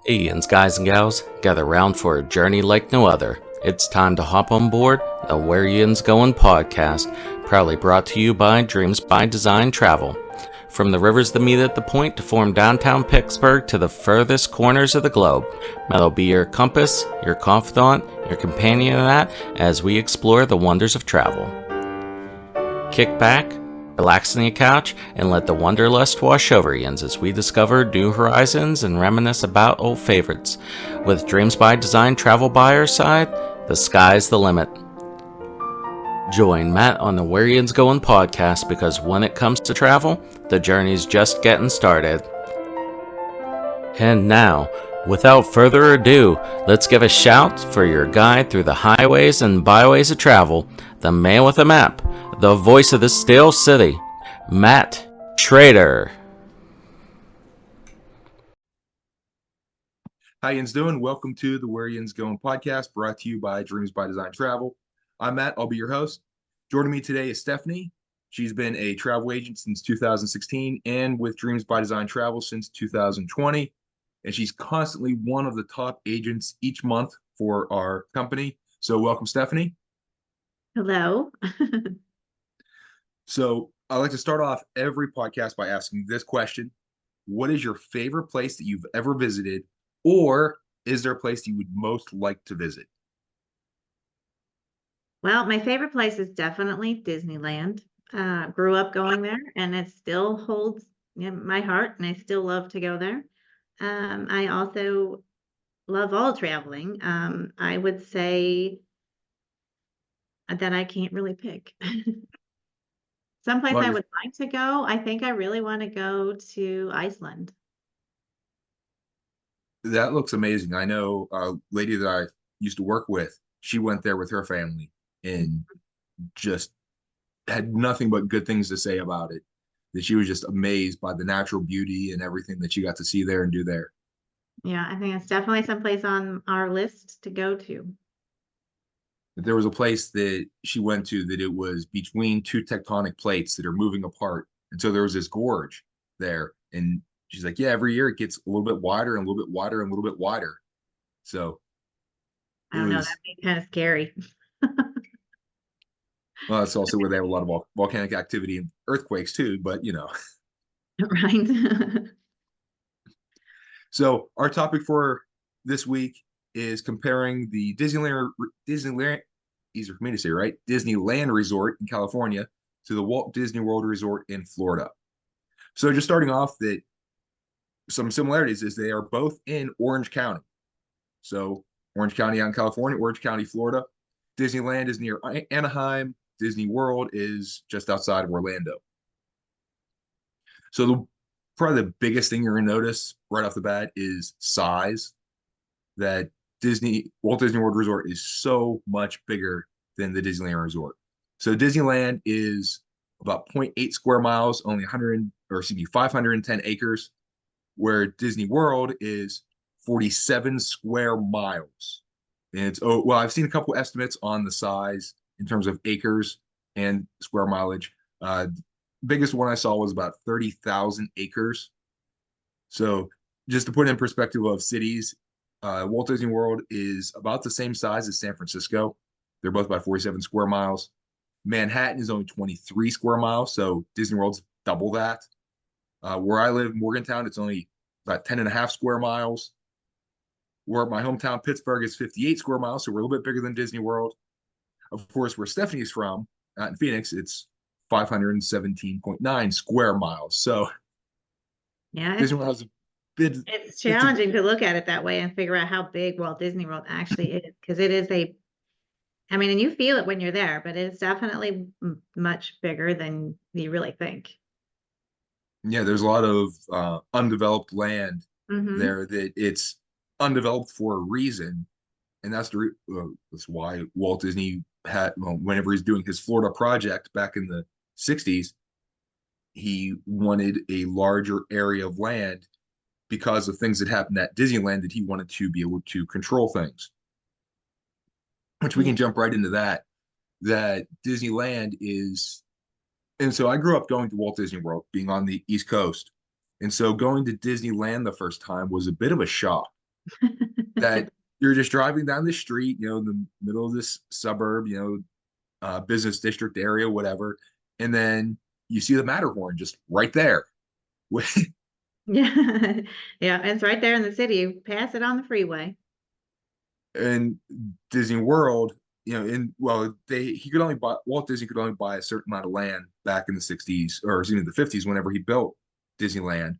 Hey, Yinz guys and gals, gather round for a journey like no other. It's time to hop on board the Where Yinz Goin podcast, proudly brought to you by Dreams by Design Travel. From the rivers that meet at the point to form downtown Pittsburgh to the furthest corners of the globe, that'll be your compass, your confidant, your companion in that as we explore the wonders of travel. Kick back, relax on your couch, and let the wanderlust wash over Yinz as we discover new horizons and reminisce about old favorites. With Dreams by Design Travel by our side, the sky's the limit. Join Matt on the Where Yinz Goin podcast because when it comes to travel, the journey's just getting started. And now, without further ado, let's give a shout for your guide through the highways and byways of travel, the man with a map, the voice of the steel city, Matt Trader. How Yinz doing? Welcome to the Where Yinz Goin podcast, brought to you by Dreams by Design Travel. I'm Matt. I'll be your host. Joining me today is Stephanie. She's been a travel agent since 2016 and with Dreams by Design Travel since 2020. And she's constantly one of the top agents each month for our company. So welcome, Stephanie. Hello. So I like to start off every podcast by asking this question. What is your favorite place that you've ever visited? Or is there a place you would most like to visit? Well, my favorite place is definitely Disneyland. Grew up going there, and it still holds my heart, and I still love to go there. I also love all traveling. I would say that I can't really pick. Someplace I would like to go, I think I really want to go to Iceland. That looks amazing. I know a lady that I used to work with, she went there with her family and just had nothing but good things to say about it. That she was just amazed by the natural beauty and everything that she got to see there and do there. Yeah, I think it's definitely someplace on our list to go to. There was a place that she went to that it was between two tectonic plates that are moving apart. And so there was this gorge there. And she's like, yeah, every year it gets a little bit wider and a little bit wider and a little bit wider. So I don't know, that'd be kind of scary. Well, that's also where they have a lot of volcanic activity and earthquakes too, but you know. Right. So our topic for this week is comparing the Disneyland, easier for me to say, right? Disneyland Resort in California to the Walt Disney World Resort in Florida. So just starting off, that some similarities is they are both in Orange County. So Orange County out in California, Orange County, Florida. Disneyland is near Anaheim. Disney World is just outside of Orlando. So probably the biggest thing you're going to notice right off the bat is size. That Walt Disney World Resort is so much bigger than the Disneyland Resort. So Disneyland is about 0.8 square miles, only 510 acres, where Disney World is 47 square miles. And it's, I've seen a couple estimates on the size in terms of acres and square mileage. Biggest one I saw was about 30,000 acres. So just to put in perspective of cities, Walt Disney World is about the same size as San Francisco. They're both by 47 square miles. Manhattan is only 23 square miles, so Disney World's double that. Where I live, Morgantown, it's only about 10 and a half square miles. Where my hometown, Pittsburgh, is 58 square miles, so we're a little bit bigger than Disney World. Of course, where Stephanie's from, out in Phoenix, it's 517.9 square miles. So yeah, Disney World has a bit. It's challenging to look at it that way and figure out how big Walt Disney World actually is, because it is and you feel it when you're there, but it's definitely much bigger than you really think. Yeah, there's a lot of undeveloped land there that it's undeveloped for a reason. And that's why Walt Disney had, whenever he's doing his Florida project back in the 60s, he wanted a larger area of land because of things that happened at Disneyland that he wanted to be able to control things. Which we can jump right into that Disneyland is, and so I grew up going to Walt Disney World, being on the East Coast. And so going to Disneyland the first time was a bit of a shock that you're just driving down the street, in the middle of this suburb, business district area, whatever, and then you see the Matterhorn just right there. Yeah, yeah, it's right there in the city. You pass it on the freeway. And Disney World, he could only buy Walt Disney could only buy a certain amount of land back in the 60s, or excuse me, the 50s, whenever he built Disneyland.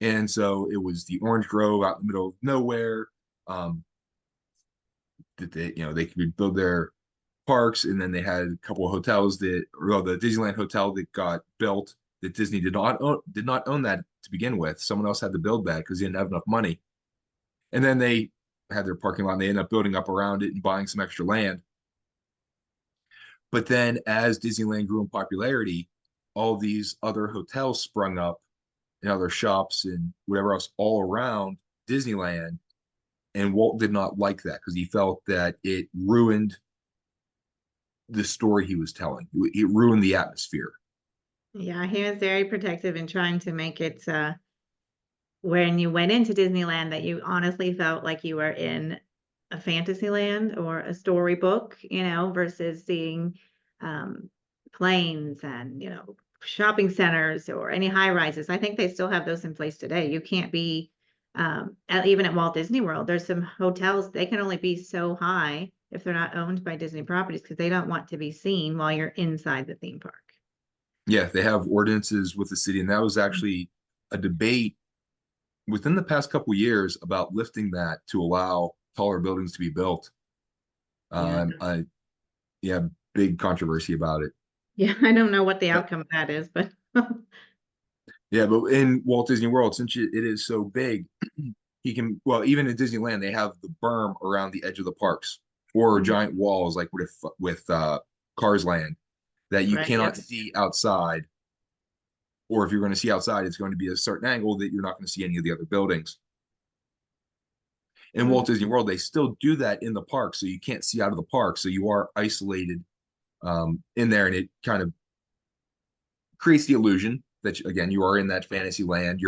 And so it was the orange grove out in the middle of nowhere. That they could build their parks, and then they had a couple of hotels the Disneyland hotel that got built that Disney did not own that to begin with. Someone else had to build that because they didn't have enough money. And then they had their parking lot, and they ended up building up around it and buying some extra land. But then as Disneyland grew in popularity, all these other hotels sprung up and other shops and whatever else all around Disneyland. And Walt did not like that because he felt that it ruined the story he was telling. It ruined the atmosphere. Yeah, he was very protective in trying to make it when you went into Disneyland that you honestly felt like you were in a fantasy land or a storybook, versus seeing planes and, shopping centers or any high rises. I think they still have those in place today. You can't be, even at Walt Disney World, there's some hotels, they can only be so high if they're not owned by Disney properties because they don't want to be seen while you're inside the theme park. Yeah, they have ordinances with the city, and that was actually a debate within the past couple years about lifting that to allow taller buildings to be built. Yeah. Yeah, big controversy about it. Yeah, I don't know what the But outcome of that is, but yeah, but in Walt Disney World, since it is so big, even in Disneyland, they have the berm around the edge of the parks or giant walls like with Cars Land that you right, cannot yep. see outside. Or if you're going to see outside, it's going to be a certain angle that you're not going to see any of the other buildings. In Walt Disney World, they still do that in the park, so you can't see out of the park. So you are isolated in there, and it kind of creates the illusion that again you are in that fantasy land.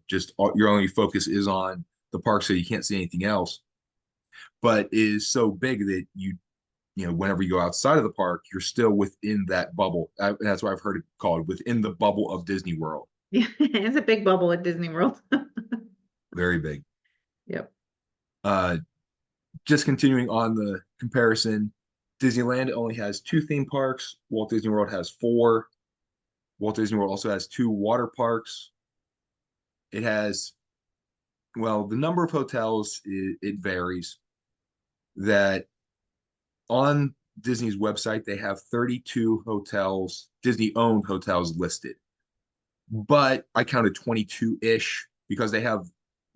Just your only focus is on the park, so you can't see anything else. But it is so big that whenever you go outside of the park, you're still within that bubble. That's why I've heard it called within the bubble of Disney World. Yeah, it's a big bubble at Disney World. Very big. Yep. Just continuing on the comparison, Disneyland only has 2 theme parks. Walt Disney World has 4. Walt Disney World also has 2 water parks. It has, well, the number of hotels, it varies. That on Disney's website, they have 32 hotels, Disney-owned hotels listed. But I counted 22-ish because they have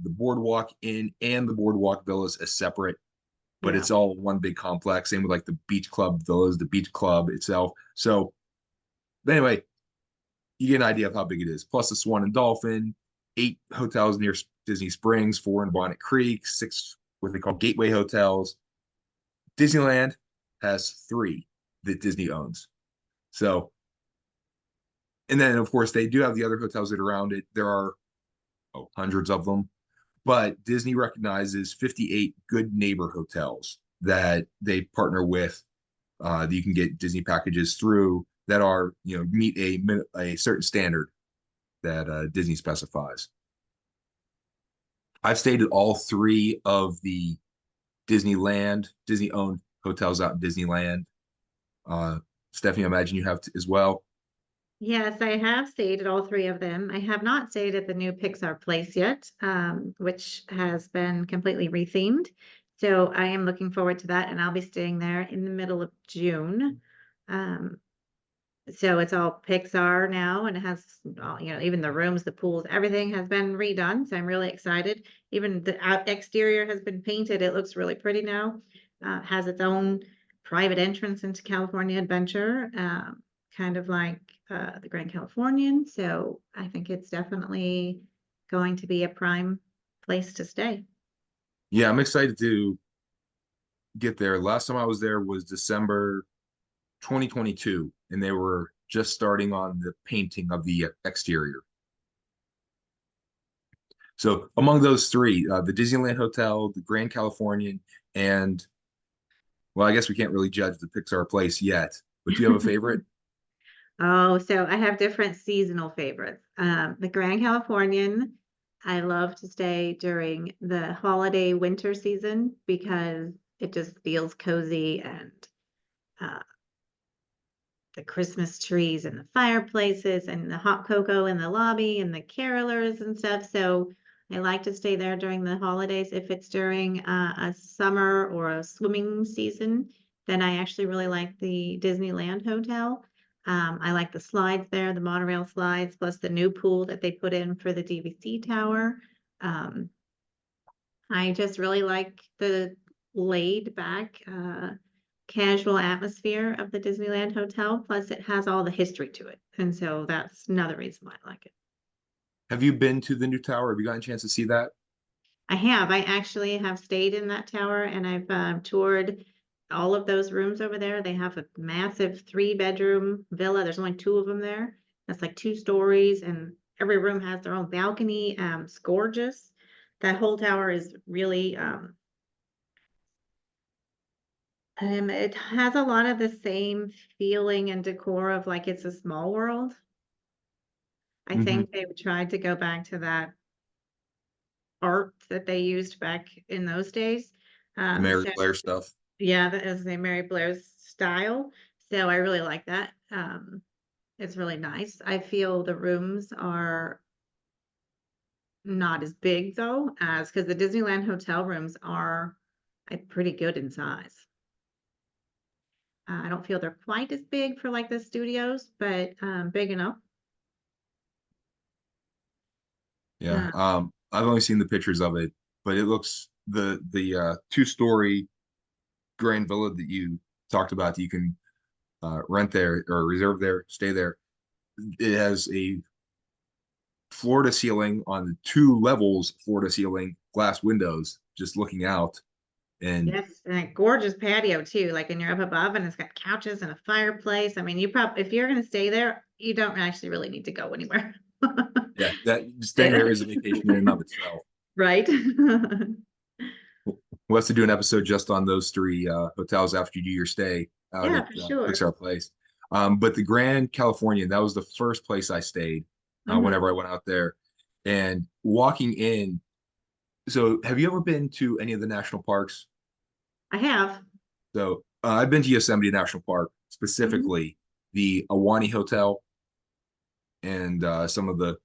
the Boardwalk Inn and the Boardwalk Villas as separate, but it's all one big complex. Same with like the Beach Club Villas, the Beach Club itself. So, but anyway, you get an idea of how big it is. Plus the Swan and Dolphin, 8 hotels near Disney Springs, 4 in Bonnet Creek, 6 what they call gateway hotels. Disneyland has 3 that Disney owns. So, and then of course they do have the other hotels that are around it. There are hundreds of them, but Disney recognizes 58 good neighbor hotels that they partner with. That you can get Disney packages through that are meet a certain standard that Disney specifies. I've stayed at all 3 of the Disney-owned hotels out in Disneyland. Stephanie, I imagine you have as well. Yes, I have stayed at all 3 of them. I have not stayed at the new Pixar place yet, which has been completely rethemed. So I am looking forward to that, and I'll be staying there in the middle of June. So it's all Pixar now, and it has all, even the rooms, the pools, everything has been redone. So I'm really excited. Even the exterior has been painted. It looks really pretty now. Has its own private entrance into California Adventure, kind of like the Grand Californian. So I think it's definitely going to be a prime place to stay. Yeah, I'm excited to get there. Last time I was there was December 2022, and they were just starting on the painting of the exterior. So among those three, the Disneyland Hotel, the Grand Californian, and well, I guess we can't really judge the Pixar place yet, but do you have a favorite? Oh, so I have different seasonal favorites. The Grand Californian, I love to stay during the holiday winter season because it just feels cozy and uh, the Christmas trees and the fireplaces and the hot cocoa in the lobby and the carolers and stuff. So I like to stay there during the holidays. If it's during a summer or a swimming season, then I actually really like the Disneyland Hotel. I like the slides there, the monorail slides, plus the new pool that they put in for the DVC tower. Um, I just really like the laid back, casual atmosphere of the Disneyland Hotel. Plus, it has all the history to it. And so that's another reason why I like it. Have you been to the new tower? Have you gotten a chance to see that? I have. I actually have stayed in that tower and I've toured all of those rooms over there. They have a massive 3-bedroom villa. There's only 2 of them there. That's like 2 stories, and every room has their own balcony. It's gorgeous. That whole tower is really it has a lot of the same feeling and decor of like it's a small world. I Hmm. think they tried to go back to that art that they used back in those days. The Mary So Blair stuff. yeah, that is the Mary Blair's style. So I really like that. It's really nice. I feel the rooms are not as big though, as because the Disneyland hotel rooms are pretty good in size. I don't feel they're quite as big for like the studios, but big enough. Yeah. Uh, I've only seen the pictures of it, but it looks the 2-story grand villa that you talked about that you can rent there or reserve there, stay there. It has a floor to ceiling on the 2 levels, floor to ceiling glass windows, just looking out. And yes, and a gorgeous patio too, like and you're up above and it's got couches and a fireplace. I mean, you probably if you're gonna stay there, you don't actually really need to go anywhere. yeah, that Stay staying there there. is a vacation in and of itself. Right? We'll have to do an episode just on those 3 hotels after you do your stay out Yeah, at for sure. Pixar Place. But the Grand Californian, that was the first place I stayed Hmm. whenever I went out there. And walking in, so have you ever been to any of the national parks? I have. So I've been to Yosemite National Park, Hmm. specifically the Awani Hotel and some of the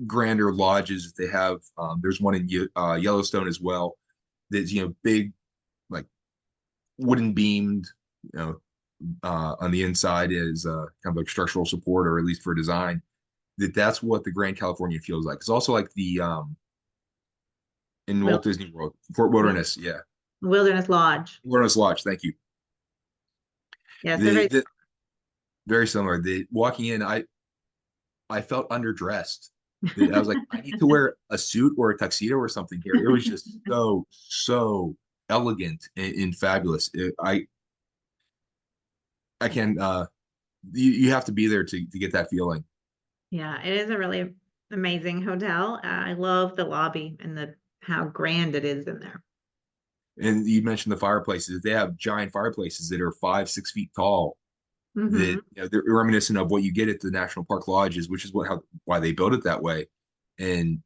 grander lodges that they have. There's one in Yellowstone as well. That's big, like wooden beamed, on the inside is kind of like structural support, or at least for design. That's what the Grand California feels like. It's also like the in Walt Well, Disney World, Fort yeah. Wilderness, yeah, Wilderness Lodge. Wilderness Lodge. Thank you. Yes, they're The very similar. The walking in, I felt underdressed. I was like, I need to wear a suit or a tuxedo or something here. It was just so elegant and fabulous. I can you have to be there to get that feeling. Yeah, it is a really amazing hotel. I love the lobby and the how grand it is in there. And you mentioned the fireplaces. They have giant fireplaces that are 5, 6 feet tall. That Hmm. they're reminiscent of what you get at the national park lodges, which is why they built it that way. And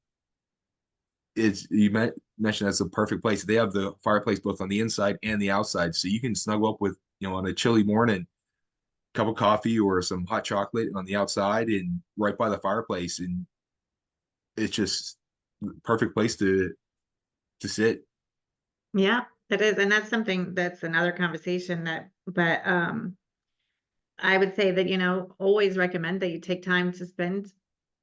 mentioned that's a perfect place. They have the fireplace both on the inside and the outside, so you can snuggle up with on a chilly morning, cup of coffee or some hot chocolate on the outside and right by the fireplace, and it's just perfect place to sit. Yeah, that is, and that's something that's another conversation that, but I would say that, always recommend that you take time to spend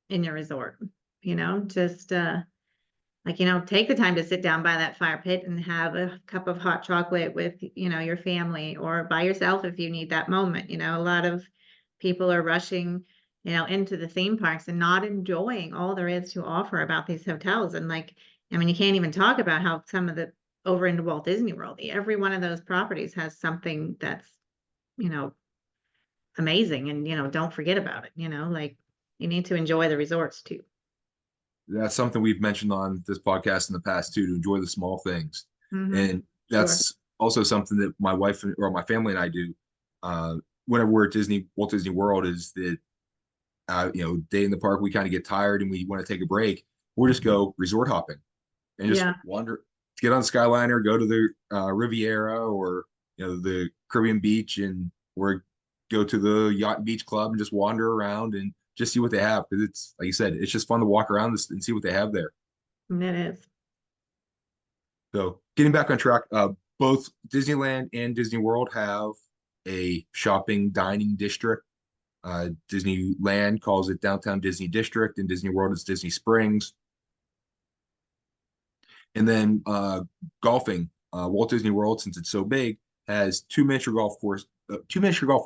in your resort, just like, take the time to sit down by that fire pit and have a cup of hot chocolate with, your family or by yourself if you need that moment. A lot of people are rushing, into the theme parks and not enjoying all there is to offer about these hotels. And like, I mean, you can't even talk about how some of the over into Walt Disney World, every one of those properties has something that's, you know, amazing. And, don't forget about it, like you need to enjoy the resorts too. That's something we've mentioned on this podcast in the past too, to enjoy the small things. Mm-hmm. And Sure. that's also something that my wife or my family and I do uh, whenever we're at Walt Disney World, is that day in the park, we kind of get tired and we want to take a break. We'll just go resort hopping and just Yeah. wander, get on Skyliner, go to the Riviera or the Caribbean beach, and or go to the Yacht and Beach Club and just wander around and just see what they have, because it's like you said, it's just fun to walk around this and see what they have there. It is. So getting back on track, both Disneyland and Disney World have a shopping dining district. Disneyland calls it Downtown Disney District, and Disney World is Disney Springs. And then golfing, Walt Disney World, since it's so big, has two miniature golf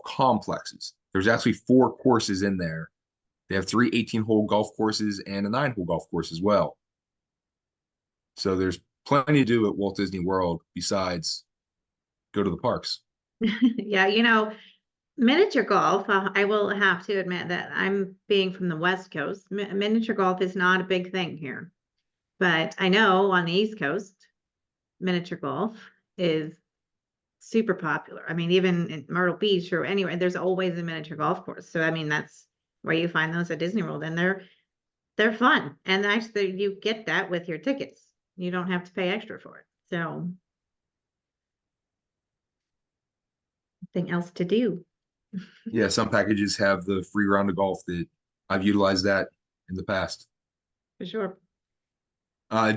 complexes. There's actually 4 courses in there. They have 3 18-hole golf courses and a 9-hole golf course as well. So there's plenty to do at Walt Disney World besides go to the parks. Yeah, miniature golf, I will have to admit that I'm being from the West Coast. Miniature golf is not a big thing here. But I know on the East Coast, miniature golf is super popular. I mean, even in Myrtle Beach or anywhere, there's always a miniature golf course. So I mean, that's where you find those at Disney World, and they're fun. And actually, you get that with your tickets. You don't have to pay extra for it. So, nothing else to do. Yeah, some packages have the free round of golf. That I've utilized that in the past. For sure.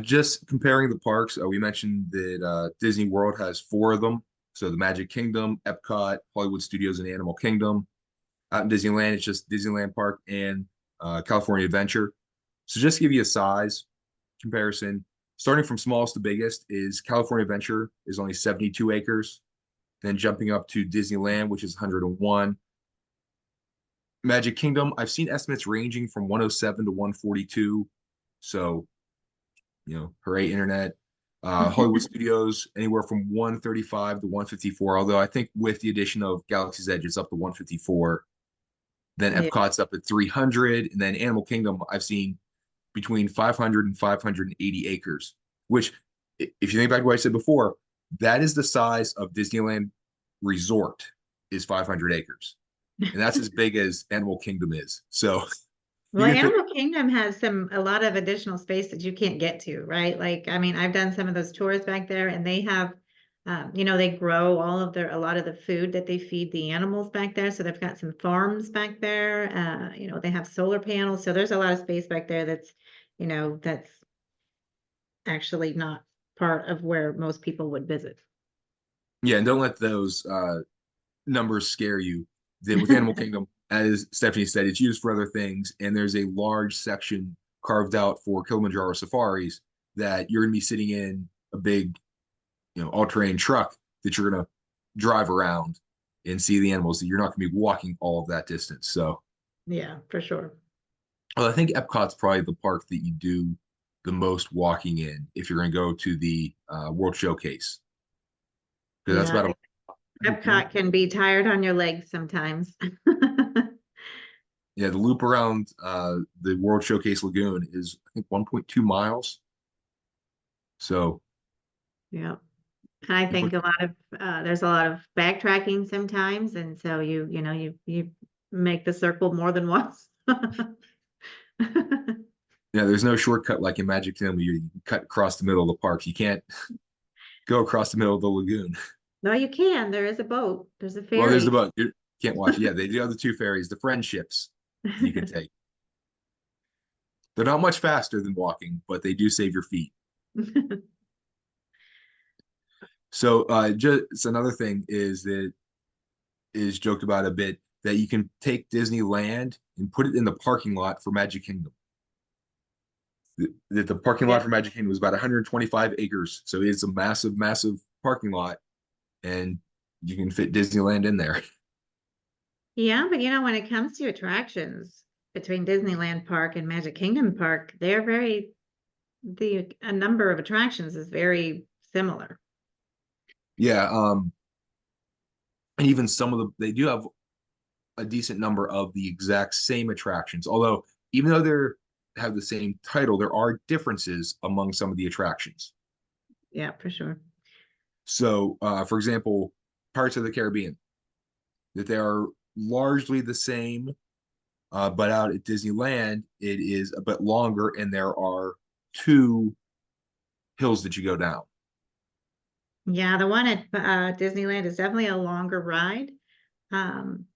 Just comparing the parks, we mentioned that Disney World has 4 of them. So the Magic Kingdom, Epcot, Hollywood Studios, and Animal Kingdom. Out in Disneyland, it's just Disneyland Park and California Adventure. So just to give you a size comparison, starting from smallest to biggest, is California Adventure is only 72 acres. Then jumping up to Disneyland, which is 101. Magic Kingdom, I've seen estimates ranging from 107 to 142. So, hooray, internet. Hollywood Studios, anywhere from 135 to 154. Although I think with the addition of Galaxy's Edge, it's up to 154. Then Yeah. Epcot's up at 300. And then Animal Kingdom, I've seen between 500 and 580 acres, which, if you think back to what I said before, that is the size of Disneyland Resort, is 500 acres. And that's as big as Animal Kingdom is. So, Well, Animal Kingdom has a lot of additional space that you can't get to, right? Like, I mean, I've done some of those tours back there, and they have, they grow a lot of the food that they feed the animals back there. So they've got some farms back there. They have solar panels. So there's a lot of space back there that's actually not part of where most people would visit. yeah, and don't let those numbers scare you. With Animal Kingdom, as Stephanie said, it's used for other things, and there's a large section carved out for Kilimanjaro safaris that you're going to be sitting in a big, all-terrain truck that you're going to drive around and see the animals. That you're not going to be walking all of that distance. So, Yeah, for sure. well, I think Epcot's probably the park that you do the most walking in if you're going to go to the World Showcase, because that's Yeah, about Epcot can be tired on your legs sometimes. the loop around the World Showcase Lagoon is, I think, 1.2 miles. So Yeah. I you think put, there's a lot of backtracking sometimes, and so you make the circle more than once. there's no shortcut like in Magic Kingdom where you cut across the middle of the park. You can't go across the middle of the lagoon. No, you can. There is a boat. There's a Well, there's the ferry. boat. You can't watch it. Yeah, they do have the 2 ferries, the friendships you can take. They're not much faster than walking, but they do save your feet. So just another thing is that is joked about a bit, that you can take Disneyland and put it in the parking lot for Magic Kingdom. That the parking lot Yeah. for Magic Kingdom was about 125 acres. So it's a massive, massive parking lot, and you can fit Disneyland in there. Yeah, but when it comes to attractions between Disneyland Park and Magic Kingdom Park, a number of attractions is very similar. Yeah, and even they do have a decent number of the exact same attractions. Although, even though they're have the same title, there are differences among some of the attractions. Yeah, for sure. So, for example, Pirates of the Caribbean, that they are largely the same, but out at Disneyland, it is a bit longer, and there are two hills that you go down. Yeah, the one at Disneyland is definitely a longer ride. Um,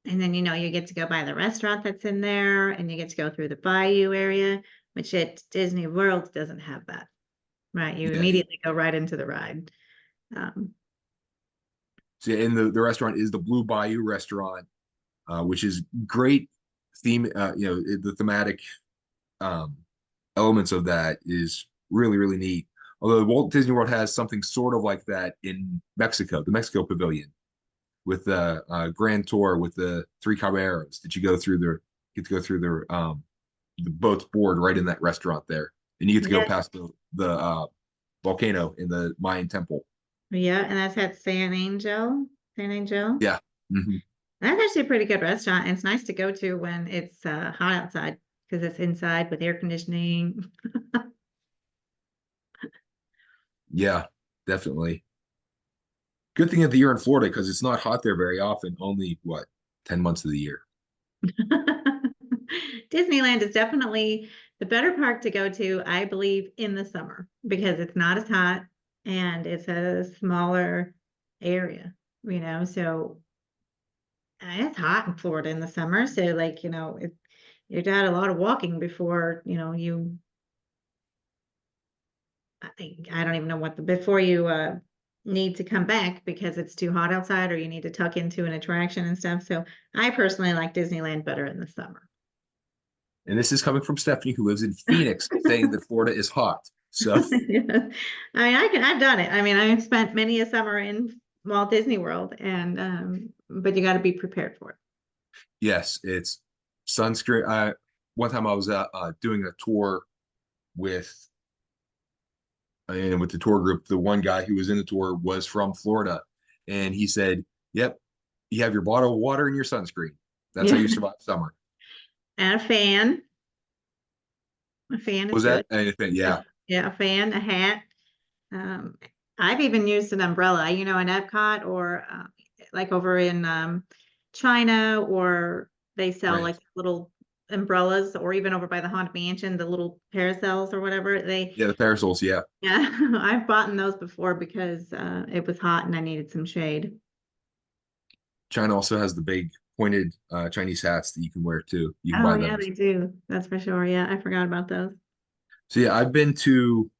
and then, you get to go by the restaurant that's in there and you get to go through the bayou area, which at Disney World doesn't have that, right? You Yeah. immediately go right into the ride. Um, So, and the restaurant is the Blue Bayou restaurant, which is great theme. The thematic um, elements of that is really, really neat. Although Walt Disney World has something sort of like that in Mexico, the Mexico Pavilion, with the Grand Tour with the three caballeros that you get to go through the boat's board right in that restaurant there, and you get to go yeah, past the volcano in the Mayan temple. yeah, and that's at San Angel. San Angel. Yeah. Hmm. That's actually a pretty good restaurant. And it's nice to go to when it's hot outside because it's inside with air conditioning. Yeah, definitely. Good thing that you're in Florida because it's not hot there very often. Only what, 10 months of the year. Disneyland is definitely the better park to go to, I believe, in the summer because it's not as hot and it's a smaller area, so it's hot in Florida in the summer. So like, you've got a lot of walking before, I don't even know before you need to come back because it's too hot outside or you need to tuck into an attraction and stuff. So I personally like Disneyland better in the summer. And this is coming from Stephanie, who lives in Phoenix, saying that Florida is hot. So, Yeah. I've done it. I mean, I've spent many a summer in Walt Disney World and but you got to be prepared for it. yes, it's sunscreen. One time I was doing a tour with, and with the tour group, the one guy who was in the tour was from Florida, and he said, "Yep, you have your bottle of water and your sunscreen. That's how Yeah. you survive summer." And a fan. A fan is Was that good. anything? Yeah, Yeah, a fan, a hat. Um, I've even used an umbrella, in Epcot or like over in China, or they sell right. like little umbrellas, or even over by the Haunted Mansion, the little parasols or whatever. Yeah, the parasols. Yeah, Yeah, I've bought those before because it was hot and I needed some shade. China also has the big pointed Chinese hats that you can wear too. You can Oh buy yeah, those. they do. That's for sure. Yeah, I forgot about those. So yeah, I've been to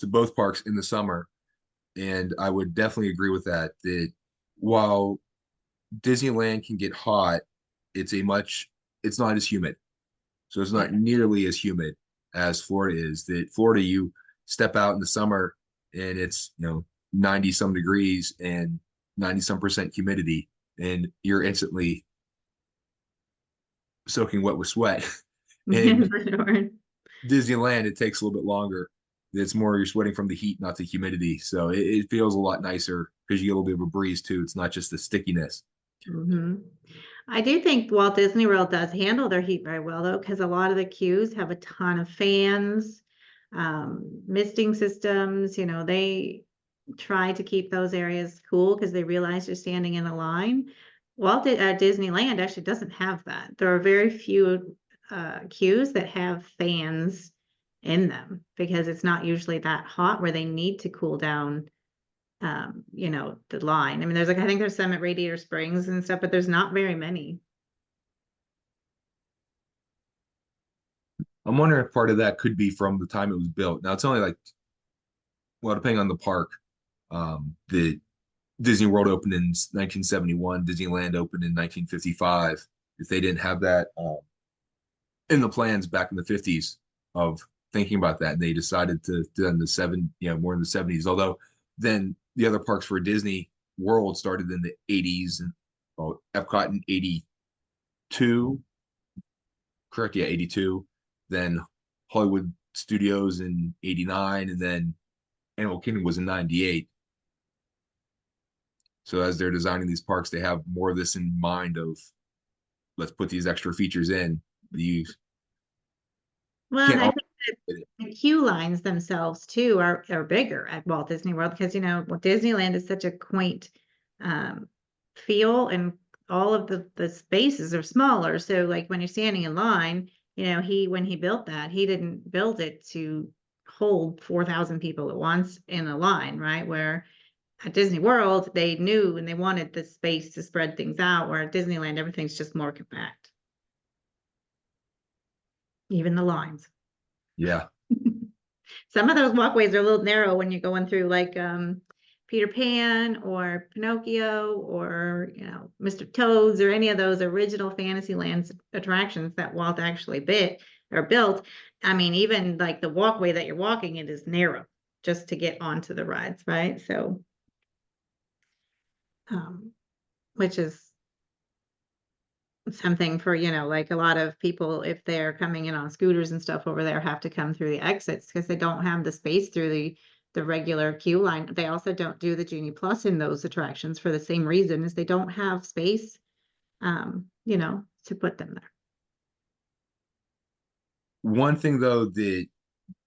both parks in the summer, and I would definitely agree with that. That while Disneyland can get hot, it's not as humid. So it's not Yeah. nearly as humid as Florida is. That Florida, you step out in the summer and it's 90 some degrees and 90 some percent humidity, and you're instantly soaking wet with sweat. Yeah, In for sure. Disneyland, it takes a little bit longer. It's more you're sweating from the heat, not the humidity. So it feels a lot nicer because you get a little bit of a breeze too. It's not just the stickiness. Hmm. I do think Walt Disney World does handle their heat very well, though, because a lot of the queues have a ton of fans, misting systems. They try to keep those areas cool because they realize you're standing in a line. Disneyland actually doesn't have that. There are very few queues that have fans in them because it's not usually that hot where they need to cool down the line. I mean, I think there's some at Radiator Springs and stuff, but there's not very many. I'm wondering if part of that could be from the time it was built. Now it's only like, well, depending on the park, the Disney World opened in 1971, Disneyland opened in 1955. If they didn't have that in the plans back in the 50s of thinking about that, and they decided to do it in more in the 70s. Although then the other parks for Disney World started in the 80s, and Epcot in 82, correct? Yeah, 82. Then Hollywood Studios in 89, and then Animal Kingdom was in 98. So as they're designing these parks, they have more of this in mind of let's put these extra features in You Well, and can't I always think that get it. the queue lines themselves too are bigger at Walt Disney World because Disneyland is such a quaint um, feel, and all of the spaces are smaller. So like when you're standing in line, when he built that, he didn't build it to hold 4,000 people at once in a line, right? Where at Disney World, they knew and they wanted the space to spread things out, where at Disneyland, everything's just more compact, even the lines. Yeah. Some of those walkways are a little narrow when you're going through like Peter Pan or Pinocchio or Mr. Toad's or any of those original Fantasyland attractions that Walt actually built. I mean, even like the walkway that you're walking, it is narrow just to get onto the rides, right? So, which is something for, like a lot of people, if they're coming in on scooters and stuff over there, have to come through the exits because they don't have the space through the regular queue line. They also don't do the Genie Plus in those attractions for the same reason, is they don't have space, to put them there. One thing though, that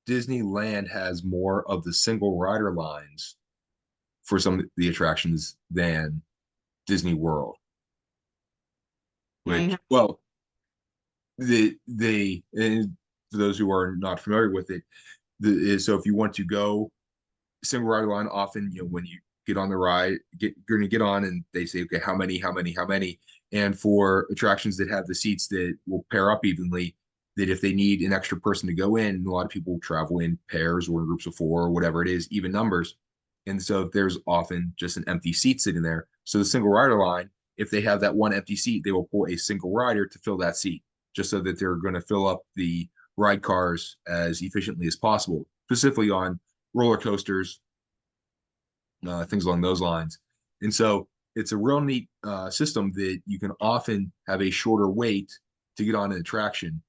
Disneyland has more of the single rider lines for some of the attractions than Disney World. Yeah, Which, well, and for those who are not familiar with it, so if you want to go single rider line, often when you get on the ride, you're going to get on, and they say, okay, how many, how many, how many, and for attractions that have the seats that will pair up evenly, that if they need an extra person to go in, a lot of people travel in pairs or in groups of four or whatever it is, even numbers, and so there's often just an empty seat sitting there. So the single rider line, if they have that one empty seat, they will pull a single rider to fill that seat, just so that they're going to fill up the ride cars as efficiently as possible, specifically on roller coasters, things along those lines. And so it's a real neat system that you can often have a shorter wait to get on an attraction.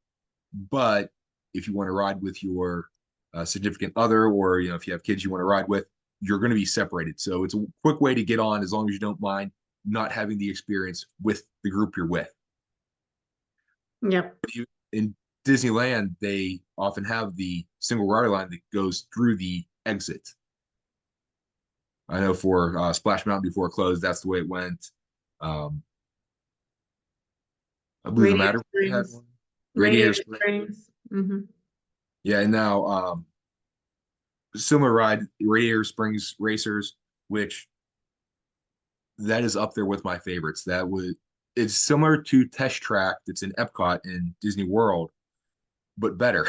But if you want to ride with your significant other, or if you have kids you want to ride with, you're going to be separated. So it's a quick way to get on, as long as you don't mind not having the experience with the group you're with. Yep. In Disneyland, they often have the single rider line that goes through the exit. I know for Splash Mountain before it closed, that's the way it went. I believe the Radiator Matter had Springs. one. Radiator Radiator Springs. Springs. Mm-hmm. Yeah, and now similar ride, Radiator Springs Racers, which that is up there with my favorites. It's similar to Test Track that's in Epcot in Disney World, but better.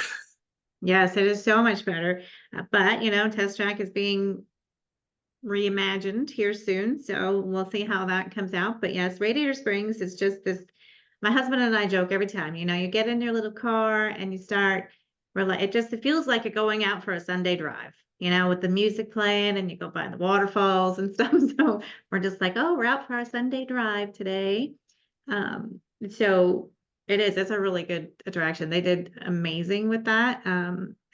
Yes, it is so much better. But Test Track is being reimagined here soon, so we'll see how that comes out. But yes, Radiator Springs is just this. My husband and I joke every time, you get in your little car and you start, it feels like you're going out for a Sunday drive, with the music playing, and you go by the waterfalls and stuff. So we're just like, oh, we're out for our Sunday drive today. So it's a really good attraction. They did amazing with that.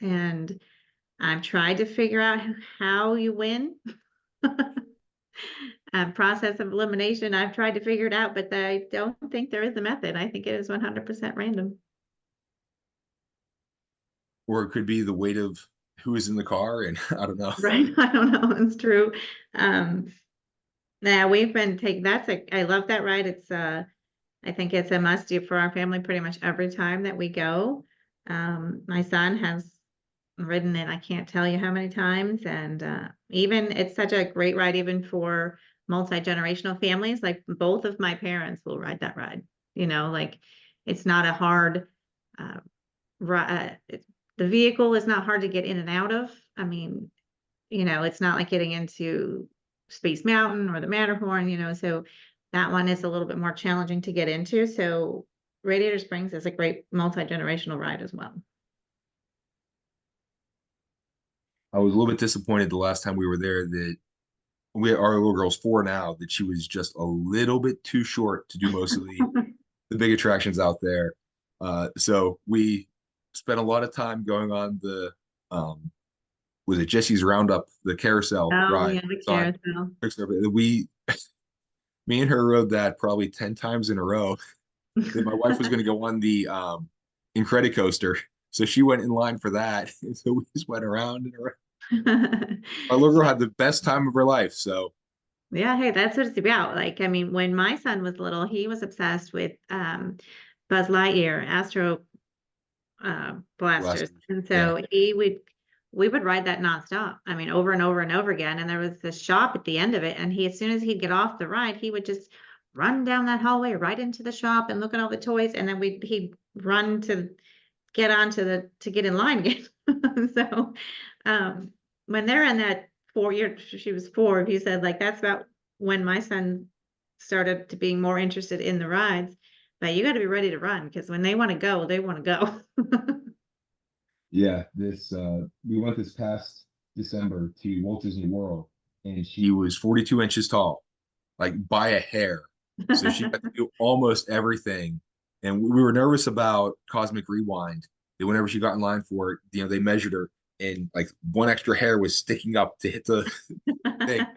And I've tried to figure out how you win. Process of elimination. I've tried to figure it out, but I don't think there is a method. I think it is 100% random. Or it could be the weight of who is in the car, and I don't know. Right. I don't know. It's true. Now we've been taking, I love that ride. I think it's a must do for our family pretty much every time that we go. My son has ridden it, I can't tell you how many times. And even it's such a great ride, even for multi-generational families. Like both of my parents will ride that ride. Like it's not a hard ride. The vehicle is not hard to get in and out of. I mean, it's not like getting into Space Mountain or the Matterhorn, so that one is a little bit more challenging to get into. So Radiator Springs is a great multi-generational ride as well. I was a little bit disappointed the last time we were there that our little girl's 4 now, that she was just a little bit too short to do most of the big attractions out there. So we spent a lot of time going on the was it Jesse's Roundup, the carousel Oh, ride. yeah, the carousel. Me and her rode that probably 10 times in a row. Then my wife was going to go on the Incredicoaster. So she went in line for that. And so we just went around and around. Our little girl had the best time of her life. So Yeah, hey, that's what it's about. Like, I mean, when my son was little, he was obsessed with Buzz Lightyear, Astro blasters. blasters. And Yeah. so we would ride that nonstop. I mean, over and over and over again. And there was this shop at the end of it. And as soon as he'd get off the ride, he would just run down that hallway right into the shop and look at all the toys. And then he'd run to get to get in line again. So, um, when they're in that 4 year, she was 4, he said like, that's about when my son started to being more interested in the rides. But you got to be ready to run because when they want to go, they want to go. Yeah, we went this past December to Walt Disney World, and she was 42 inches tall, like by a hair. So she got to do almost everything. And we were nervous about Cosmic Rewind. That whenever she got in line for it, they measured her, and like one extra hair was sticking up to hit the thing.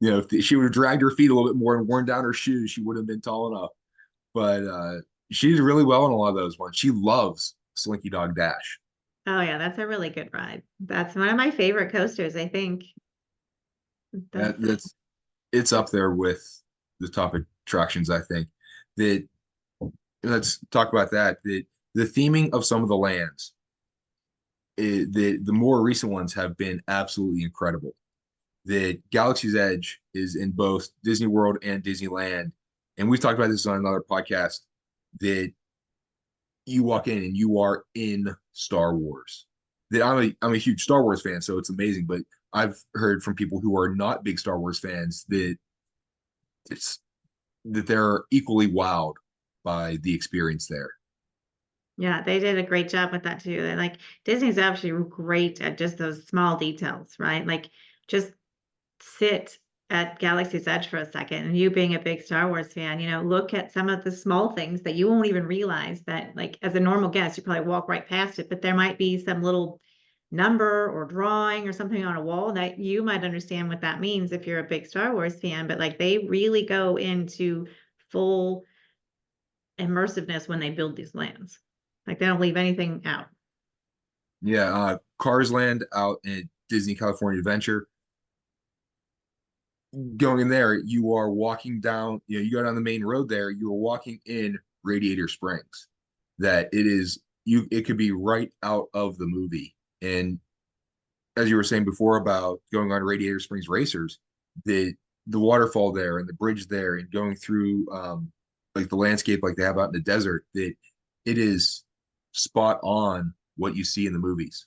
If she would have dragged her feet a little bit more and worn down her shoes, she would have been tall enough. But she did really well in a lot of those ones. She loves Slinky Dog Dash. Oh yeah, that's a really good ride. That's one of my favorite coasters, I think. That's it's up there with the top attractions, I think. That Let's talk about that. The theming of some of the lands, the more recent ones have been absolutely incredible. The Galaxy's Edge is in both Disney World and Disneyland, and we've talked about this on another podcast. That you walk in and you are in Star Wars. That I'm a huge Star Wars fan, so it's amazing. But I've heard from people who are not big Star Wars fans it's that they're equally wowed by the experience there. Yeah, they did a great job with that too. Like Disney's actually great at just those small details, right? Like just sit at Galaxy's Edge for a second, and you being a big Star Wars fan, look at some of the small things that you won't even realize that, like, as a normal guest, you probably walk right past it, but there might be some little number or drawing or something on a wall that you might understand what that means if you're a big Star Wars fan. But like they really go into full immersiveness when they build these lands. Like they don't leave anything out. Yeah, Cars Land out in Disney California Adventure. Going in there, you are walking down, you go down the main road there, you are walking in Radiator Springs. That it could be right out of the movie. And as you were saying before about going on Radiator Springs Racers, the waterfall there and the bridge there and going through like the landscape like they have out in the desert, that it is spot on what you see in the movies.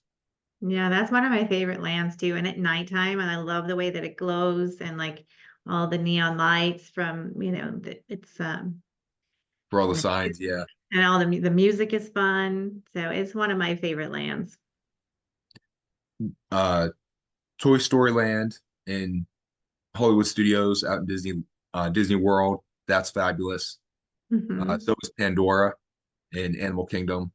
Yeah, that's one of my favorite lands too. And at nighttime, and I love the way that it glows and like all the neon lights from, it's For all the and signs, yeah. all the music is fun. So it's one of my favorite lands. uh Toy Story Land in Hollywood Studios out in Disney World, that's fabulous. Hmm. So is Pandora in Animal Kingdom.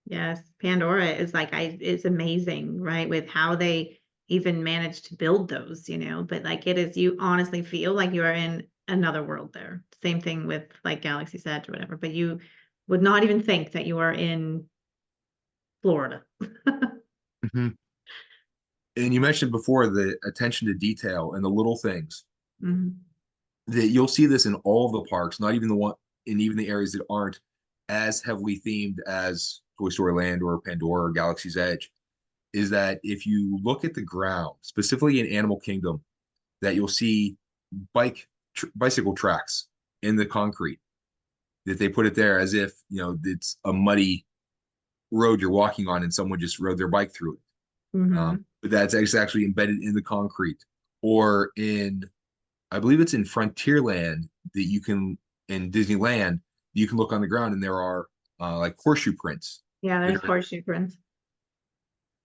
Yes, Pandora is like it's amazing, right? With how they even managed to build those, but like it is, you honestly feel like you are in another world there. Same thing with like Galaxy's Edge or whatever, but you would not even think that you are in Florida. Mhm. And you mentioned before the attention to detail and the little things. Mhm. That you'll see this in all of the parks, not even the one in even the areas that aren't as heavily themed as Toy Story Land or Pandora or Galaxy's Edge, is that if you look at the ground, specifically in Animal Kingdom, that you'll see bicycle tracks in the concrete. That they put it there as if it's a muddy road you're walking on and someone just rode their bike through it. Mhm. But that's actually embedded in the concrete. Or I believe it's in Frontierland that you can, in Disneyland, you can look on the ground and there are like horseshoe prints Yeah, that there's are, horseshoe prints.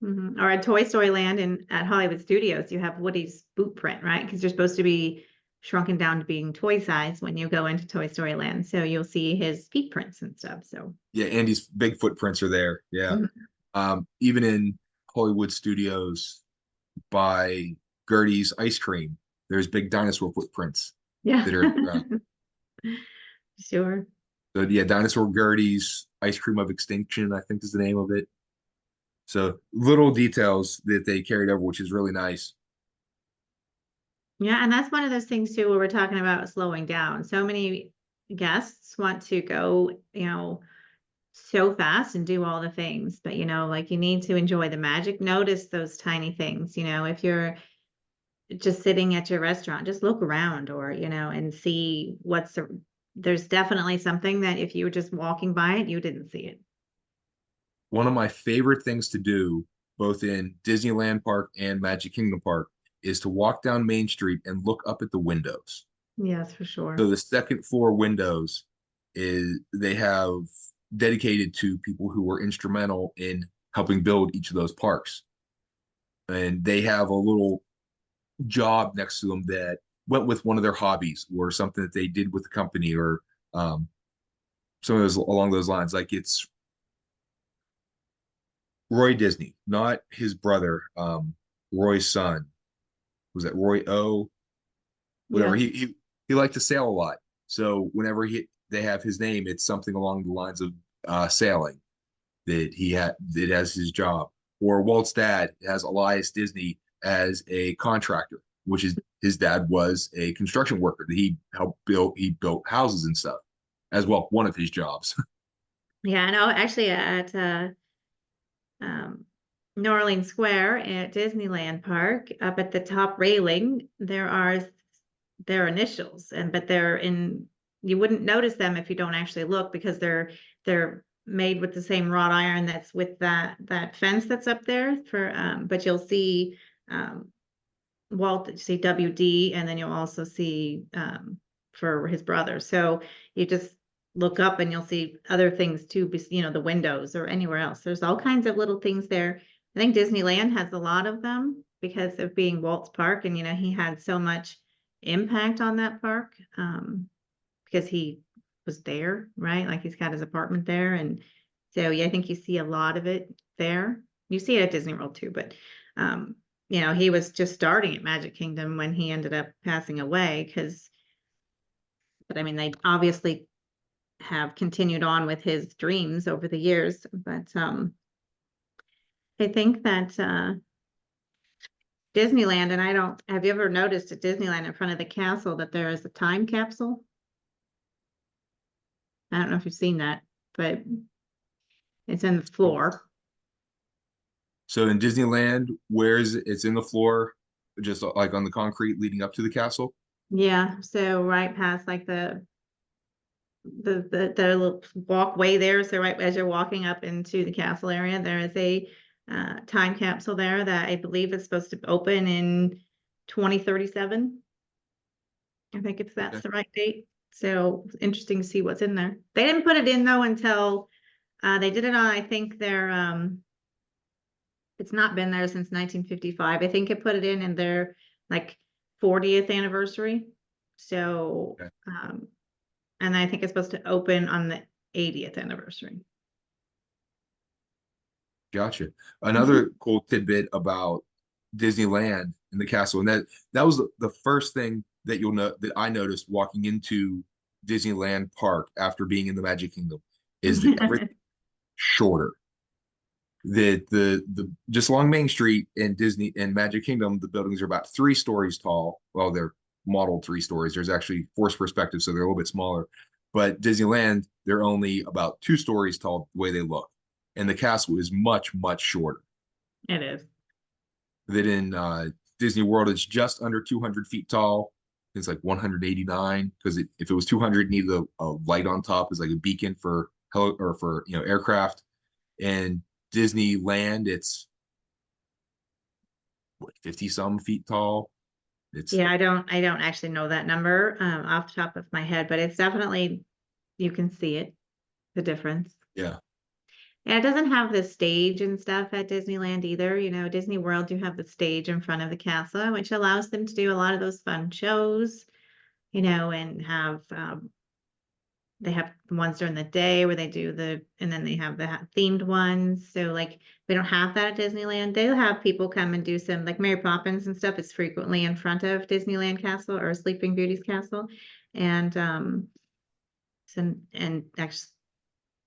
Or at Toy Story Land and at Hollywood Studios, you have Woody's boot print, right? Because you're supposed to be shrunken down to being toy size when you go into Toy Story Land. So you'll see his feet prints and stuff. So yeah, Andy's big footprints are there. Yeah. Mhm. Even in Hollywood Studios by Gertie's ice cream, there's big dinosaur footprints Yeah. that are Sure. so yeah, dinosaur Gertie's, Ice Cream of Extinction, I think is the name of it. So little details that they carried over, which is really nice. Yeah, and that's one of those things too, where we're talking about slowing down. So many guests want to go, so fast and do all the things, but like you need to enjoy the magic. Notice those tiny things, if you're just sitting at your restaurant, just look around or, and see there's definitely something that if you were just walking by it, you didn't see it. One of my favorite things to do, both in Disneyland Park and Magic Kingdom Park, is to walk down Main Street and look up at the windows. Yes, for sure. So the second floor windows is they have dedicated to people who were instrumental in helping build each of those parks. And they have a little job next to them that went with one of their hobbies or something that they did with the company or some of those along those lines. Like it's Roy Disney, not his brother, Roy's son. Was that Roy O? Whatever. Yeah. He liked to sail a lot. So whenever they have his name, it's something along the lines of sailing that he had that as his job. Or Walt's dad has Elias Disney as a contractor, which is his dad was a construction worker that he built houses and stuff as well, one of his jobs. Yeah, I know actually at um, New Orleans Square at Disneyland Park, up at the top railing, there are their initials, but you wouldn't notice them if you don't actually look because they're made with the same wrought iron that's with that fence that's up there but you'll see Walt, you see WD, and then you'll also see for his brother. So you just look up and you'll see other things too, the windows or anywhere else. There's all kinds of little things there. I think Disneyland has a lot of them because of being Walt's park, and he had so much impact on that park because he was there, right? Like he's got his apartment there, and so yeah, I think you see a lot of it there. You see it at Disney World too, but he was just starting at Magic Kingdom when he ended up passing away but I mean, they obviously have continued on with his dreams over the years. But I think that Disneyland, and have you ever noticed at Disneyland in front of the castle that there is a time capsule? I don't know if you've seen that, but it's in the floor. So in Disneyland, it's in the floor, just like on the concrete leading up to the castle. Yeah, so right past like the little walkway there. So right as you're walking up into the castle area, there is a time capsule there that I believe is supposed to open in 2037. I think that's the right date. So interesting to see what's in there. They didn't put it in though until they did it on, I think it's not been there since 1955. I think it put it in their like 40th anniversary. So and I think it's supposed to open on the 80th anniversary. Gotcha. Another cool tidbit about Disneyland and the castle, and that was the first thing that that I noticed walking into Disneyland Park after being in the Magic Kingdom is that everything shorter. The just along Main Street in Disney and Magic Kingdom, the buildings are about 3 stories tall. Well, they're modeled 3 stories. There's actually forced perspective, so they're a little bit smaller. But Disneyland, they're only about 2 stories tall the way they look. And the castle is much, much shorter. It is. That in Disney World, it's just under 200 feet tall. It's like 189 because if it was 200, it needed a light on top as like a beacon for aircraft. And Disneyland, it's what 50 some feet tall. Yeah, I don't actually know that number off the top of my head, but it's definitely, you can see it, the difference. Yeah. And it doesn't have the stage and stuff at Disneyland either. Disney World, you have the stage in front of the castle, which allows them to do a lot of those fun shows, and have they have the ones during the day where they do and then they have the themed ones. So like we don't have that at Disneyland. They'll have people come and do some like Mary Poppins and stuff is frequently in front of Disneyland Castle or Sleeping Beauty's castle. And actually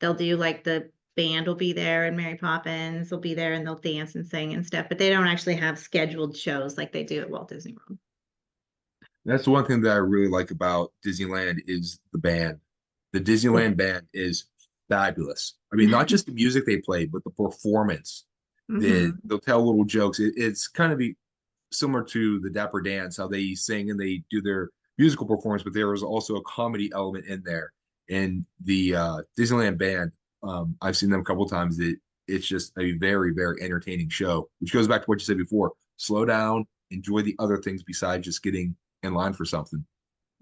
they'll do like the band will be there and Mary Poppins will be there and they'll dance and sing and stuff, but they don't actually have scheduled shows like they do at Walt Disney World. That's the one thing that I really like about Disneyland is the band. The Disneyland band is fabulous. I mean, not just the music they play, but the performance. They'll tell little jokes. It's kind of similar to the Dapper Dance, how they sing and they do their musical performance, but there was also a comedy element in there. And the Disneyland band, I've seen them a couple of times. It's just a very, very entertaining show, which goes back to what you said before. Slow down, enjoy the other things besides just getting in line for something.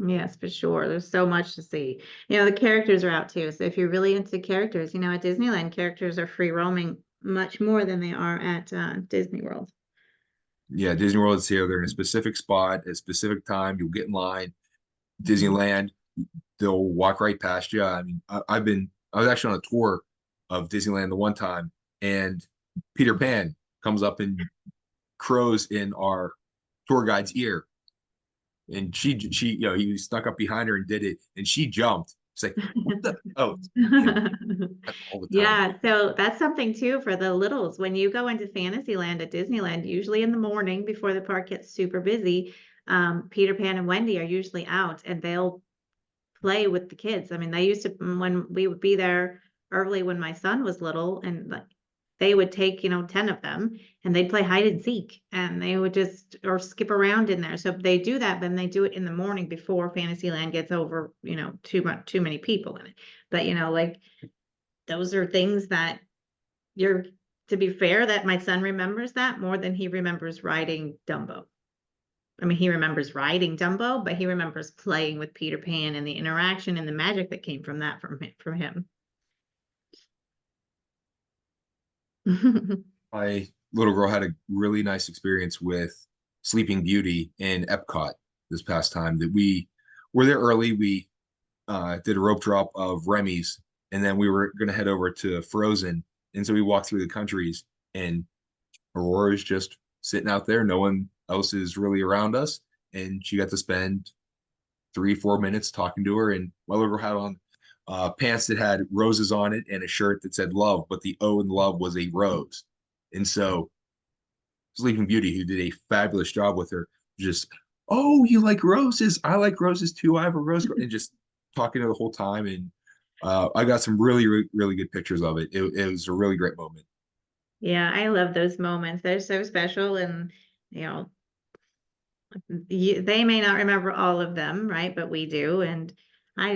Yes, for sure. There's so much to see. The characters are out too. So if you're really into characters, at Disneyland, characters are free roaming much more than they are at Disney World. Yeah, Disney World is here. They're in a specific spot at a specific time. You'll get in line. Disneyland, they'll walk right past you. I mean, I was actually on a tour of Disneyland the one time, and Peter Pan comes up and crows in our tour guide's ear. And she, he snuck up behind her and did it, and she jumped. It's like, what the? Oh, all the time. Yeah, so that's something too for the littles. When you go into Fantasyland at Disneyland, usually in the morning before the park gets super busy, Peter Pan and Wendy are usually out and they'll play with the kids. I mean, they used to, when we would be there early when my son was little, and they would take, 10 of them and they'd play hide and seek and they would just, or skip around in there. So if they do that, then they do it in the morning before Fantasyland gets over, too many people in it. But, like those are things that to be fair, that my son remembers that more than he remembers riding Dumbo. I mean, he remembers riding Dumbo, but he remembers playing with Peter Pan and the interaction and the magic that came from that from him. My little girl had a really nice experience with Sleeping Beauty in Epcot this past time. That we were there early. We did a rope drop of Remy's, and then we were going to head over to Frozen. And so we walked through the countries, and Aurora's just sitting out there. No one else is really around us, and she got to spend 3-4 minutes talking to her. And my little girl had on pants that had roses on it and a shirt that said love, but the O in love was a rose. And so Sleeping Beauty, who did a fabulous job with her, just, oh, you like roses? I like roses too. I have a rose. And just talking to her the whole time. And I got some really, really, really good pictures of it. It was a really great moment. Yeah, I love those moments. They're so special. And, they may not remember all of them, right? But we do. And I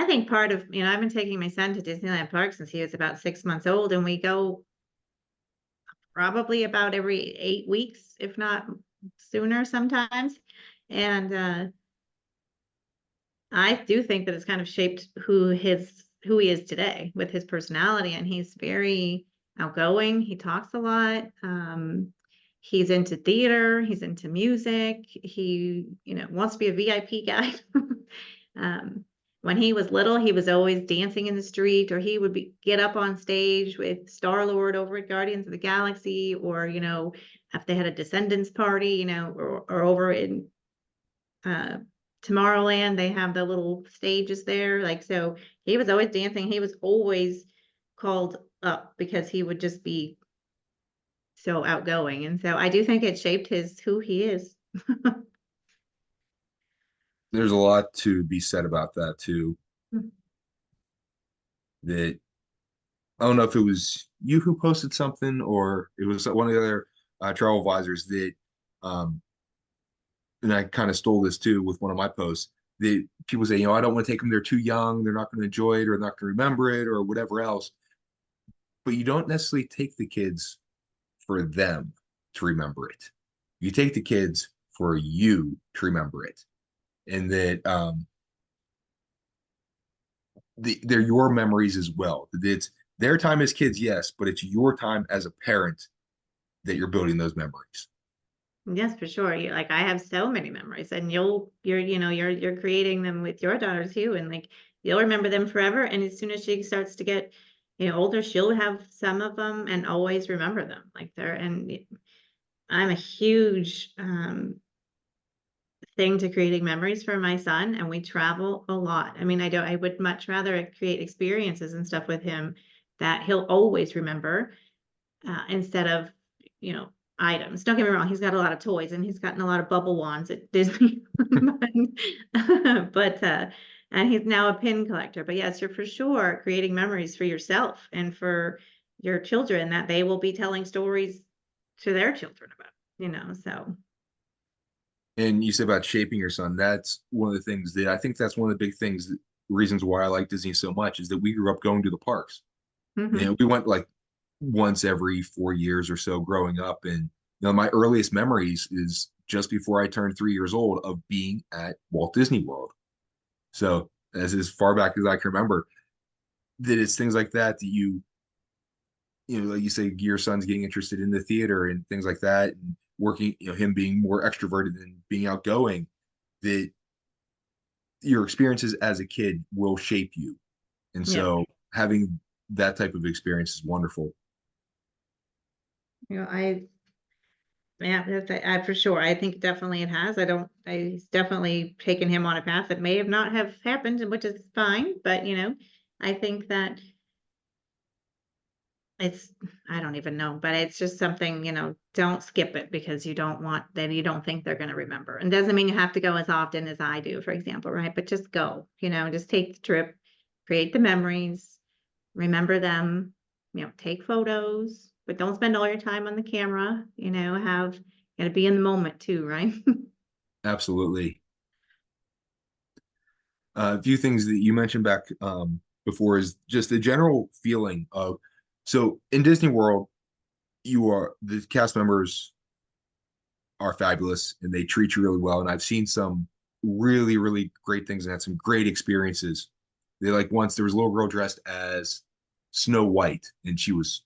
think part of, I've been taking my son to Disneyland Park since he was about 6 months old, and we go probably about every 8 weeks, if not sooner sometimes. And I do think that it's kind of shaped who he is today with his personality, and he's very outgoing. He talks a lot. He's into theater. He's into music. He, wants to be a VIP guy. When he was little, he was always dancing in the street, or he would get up on stage with Star-Lord over at Guardians of the Galaxy, or, if they had a Descendants party, or over in Tomorrowland, they have the little stages there. Like, so he was always dancing. He was always called up because he would just be so outgoing. And so I do think it shaped who he is. There's a lot to be said about that too. That I don't know if it was you who posted something or it was one of the other travel advisors that, and I kind of stole this too with one of my posts. That people say, I don't want to take them. They're too young. They're not going to enjoy it, or not going to remember it, or whatever else. But you don't necessarily take the kids for them to remember it. You take the kids for you to remember it. And that they're your memories as well. It's their time as kids, yes, but it's your time as a parent that you're building those memories. Yes, for sure. I have so many memories, and you're creating them with your daughter too, and like you'll remember them forever. And as soon as she starts to get older, she'll have some of them and always remember them. And I'm a huge thing to creating memories for my son, and we travel a lot. I mean, I would much rather create experiences and stuff with him that he'll always remember, instead of, you know, items. Don't get me wrong, he's got a lot of toys and he's gotten a lot of bubble wands at Disney. But and he's now a pin collector. But yes, you're for sure creating memories for yourself and for your children that they will be telling stories to their children about, you know, so. And you said about shaping your son. That's one of the things that I think that's one of the big things, reasons why I like Disney so much is that we grew up going to the parks. Mhm. We went like once every 4 years or so growing up. And my earliest memories is just before I turned 3 years old of being at Walt Disney World. So as far back as I can remember, that it's things like that that like you say, your son's getting interested in the theater and things like that, and working, him being more extroverted and being outgoing, that your experiences as a kid will shape you. And Yeah. so having that type of experience is wonderful. You know, yeah, for sure. I think definitely it has. It's definitely taken him on a path that may have not have happened, and which is fine. But, you know, I think that it's, I don't even know, but it's just something, you know, don't skip it because you don't think they're going to remember. And doesn't mean you have to go as often as I do, for example, right? But just go, you know, just take the trip, create the memories, remember them, you know, take photos, but don't spend all your time on the camera, you know, gotta be in the moment too, right? Absolutely. A few things that you mentioned back before is just the general feeling of, so in Disney World, the cast members are fabulous and they treat you really well. And I've seen some really, really great things and had some great experiences. Once there was a little girl dressed as Snow White, and she was,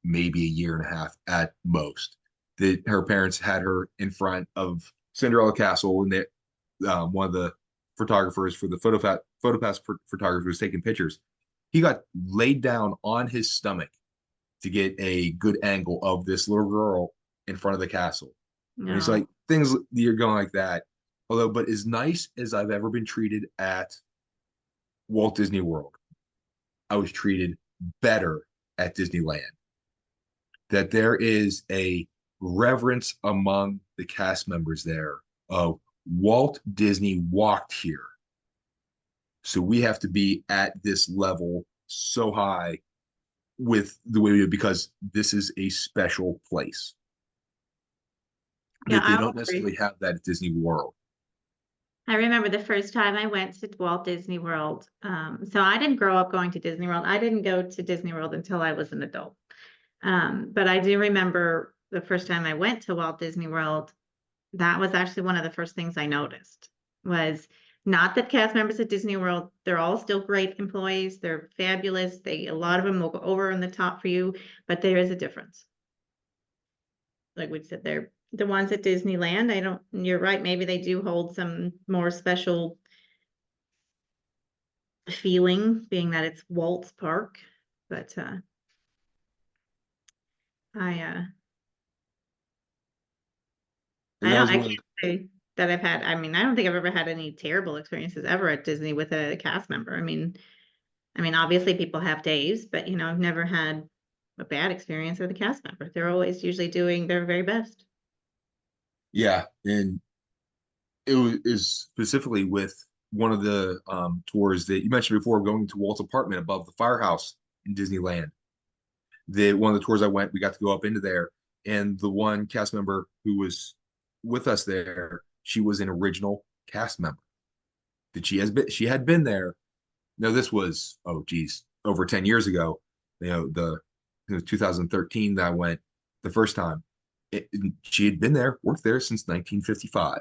maybe a year and a half at most. That her parents had her in front of Cinderella Castle, and one of the photographers for the PhotoPass photographer was taking pictures. He got laid down on his stomach to get a good angle of this little girl in front of the castle. And it's No. like things you're going like that. But as nice as I've ever been treated at Walt Disney World, I was treated better at Disneyland. That there is a reverence among the cast members there of Walt Disney walked here. So we have to be at this level so high with the way we do it because this is a special place Yeah, that they I don't agree. necessarily have that at Disney World. I remember the first time I went to Walt Disney World. So I didn't grow up going to Disney World. I didn't go to Disney World until I was an adult. But I do remember the first time I went to Walt Disney World, that was actually one of the first things I noticed was not that cast members at Disney World, they're all still great employees. They're fabulous. A lot of them will go over on the top for you, but there is a difference. Like we said, they're the ones at Disneyland. You're right. Maybe they do hold some more special feeling being that it's Walt's Park, but, I, And that was I one of can't say that I mean, I don't think I've ever had any terrible experiences ever at Disney with a cast member. I mean, obviously people have days, but you know, I've never had a bad experience with a cast member. They're always usually doing their very best. yeah, and it is specifically with one of the tours that you mentioned before, going to Walt's apartment above the firehouse in Disneyland. One of the tours I went, we got to go up into there, and the one cast member who was with us there, she was an original cast member. That she had been there. No, this was, oh geez, over 10 years ago. It was 2013 that I went the first time. She had been there, worked there since 1955.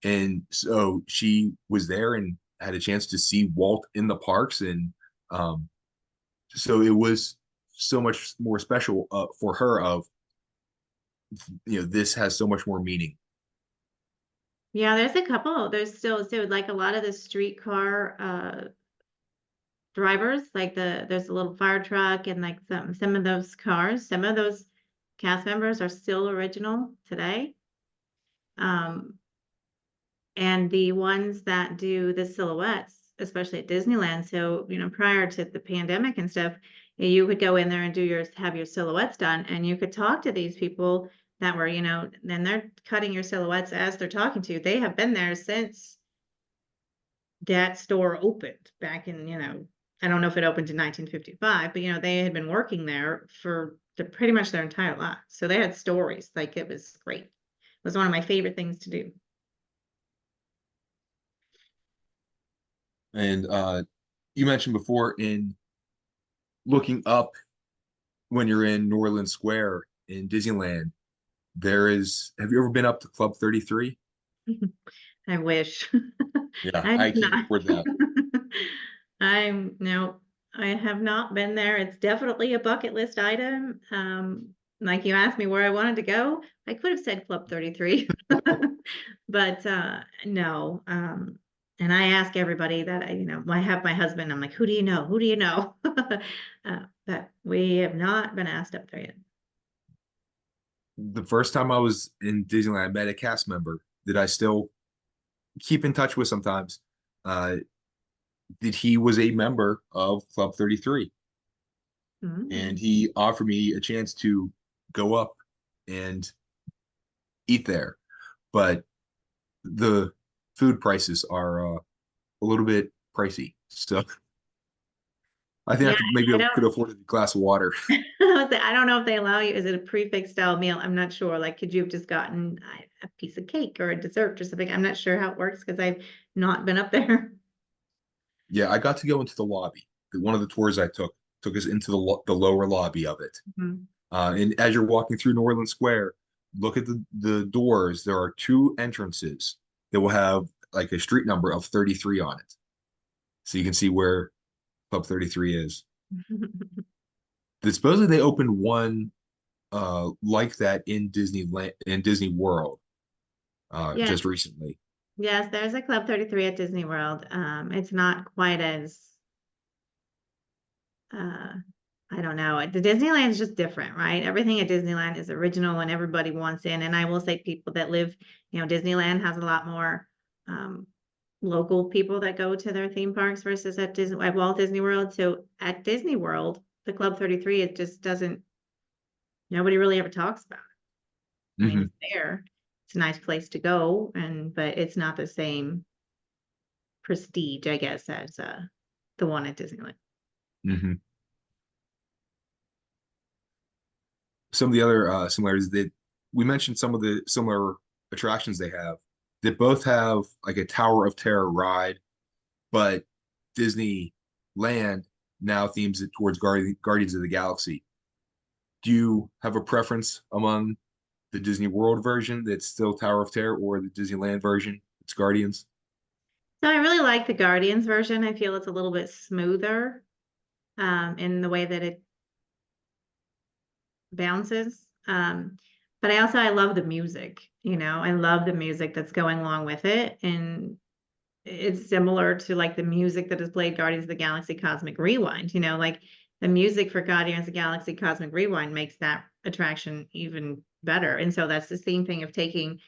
And so she was there and had a chance to see Walt in the parks. And so it was so much more special for her of, this has so much more meaning. Yeah, there's still, so like a lot of the streetcar, drivers, like there's a little fire truck and like some of those cars, some of those cast members are still original today. Um, and the ones that do the silhouettes, especially at Disneyland. So, prior to the pandemic and stuff, you could go in there and have your silhouettes done, and you could talk to these people that were, then they're cutting your silhouettes as they're talking to you. They have been there since that store opened back in, I don't know if it opened in 1955, but they had been working there for pretty much their entire lives. So they had stories. Like, it was great. It was one of my favorite things to do. And you mentioned before in looking up when you're in Norland Square in Disneyland, have you ever been up to Club 33? I wish. Yeah, I I have can't not. afford that. No, I have not been there. It's definitely a bucket list item. Like, you asked me where I wanted to go, I could have said Club 33, but no. And I ask everybody that I have my husband. I'm like, who do you know? Who do you know? But we have not been asked up there yet. The first time I was in Disneyland, I met a cast member that I still keep in touch with sometimes. Uh, that he was a member of Club 33, and Mm. he offered me a chance to go up and eat there. But the food prices are a little bit pricey. So I think Yeah, maybe I I don't. could afford a glass of water. I don't know if they allow you. Is it a prefix style meal? I'm not sure. Like, could you have just gotten a piece of cake or a dessert or something? I'm not sure how it works because I've not been up there. Yeah, I got to go into the lobby. One of the tours I took us into the lower lobby of it. Mhm. And as you're walking through Norland Square, look at the doors. There are two entrances that will have like a street number of 33 on it. So you can see where Club 33 is. Supposedly they opened one like that in Disneyland in Disney World Yes, just recently. yes, there's a Club 33 at Disney World. It's not quite as uh I don't know. The Disneyland is just different, right? Everything at Disneyland is original and everybody wants in. And I will say, people that live, Disneyland has a lot more um, local people that go to their theme parks versus at Walt Disney World. So at Disney World, the Club 33, it just doesn't, nobody really ever talks about it. I mean, Hmm. it's there. It's a nice place to go, but it's not the same prestige, I guess, as the one at Disneyland. Hmm. Some of the other similarities that we mentioned, some of the similar attractions they have, that both have like a Tower of Terror ride, but Disneyland now themes it towards Guardians of the Galaxy. Do you have a preference among the Disney World version that's still Tower of Terror or the Disneyland version? It's Guardians. So I really like the Guardians version. I feel it's a little bit smoother in the way that it bounces. But I love the music, I love the music that's going along with it. And it's similar to like the music that has played Guardians of the Galaxy Cosmic Rewind, like the music for Guardians of the Galaxy Cosmic Rewind makes that attraction even better. And so that's the same thing of taking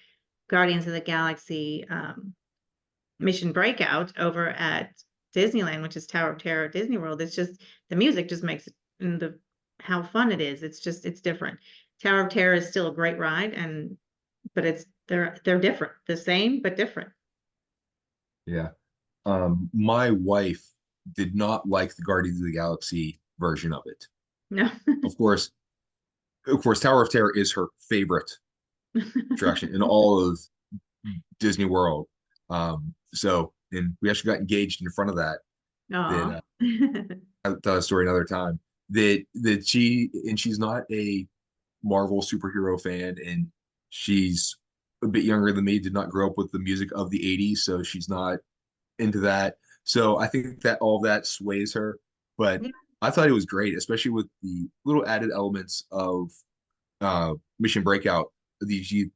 Guardians of the Galaxy Mission Breakout over at Disneyland, which is Tower of Terror at Disney World. It's just the music just makes it, and the how fun it is. It's different. Tower of Terror is still a great ride, but they're different. The same but different. Yeah. My wife did not like the Guardians of the Galaxy version of it. No. Of course, Tower of Terror is her favorite attraction in all of Disney World. And we actually got engaged in front of that. That Oh. I'll tell a story another time. She's not a Marvel superhero fan, and she's a bit younger than me. Did not grow up with the music of the '80s, so she's not into that. So I think that all of that sways her. But I thought it was great, especially with the little added elements of Mission Breakout, the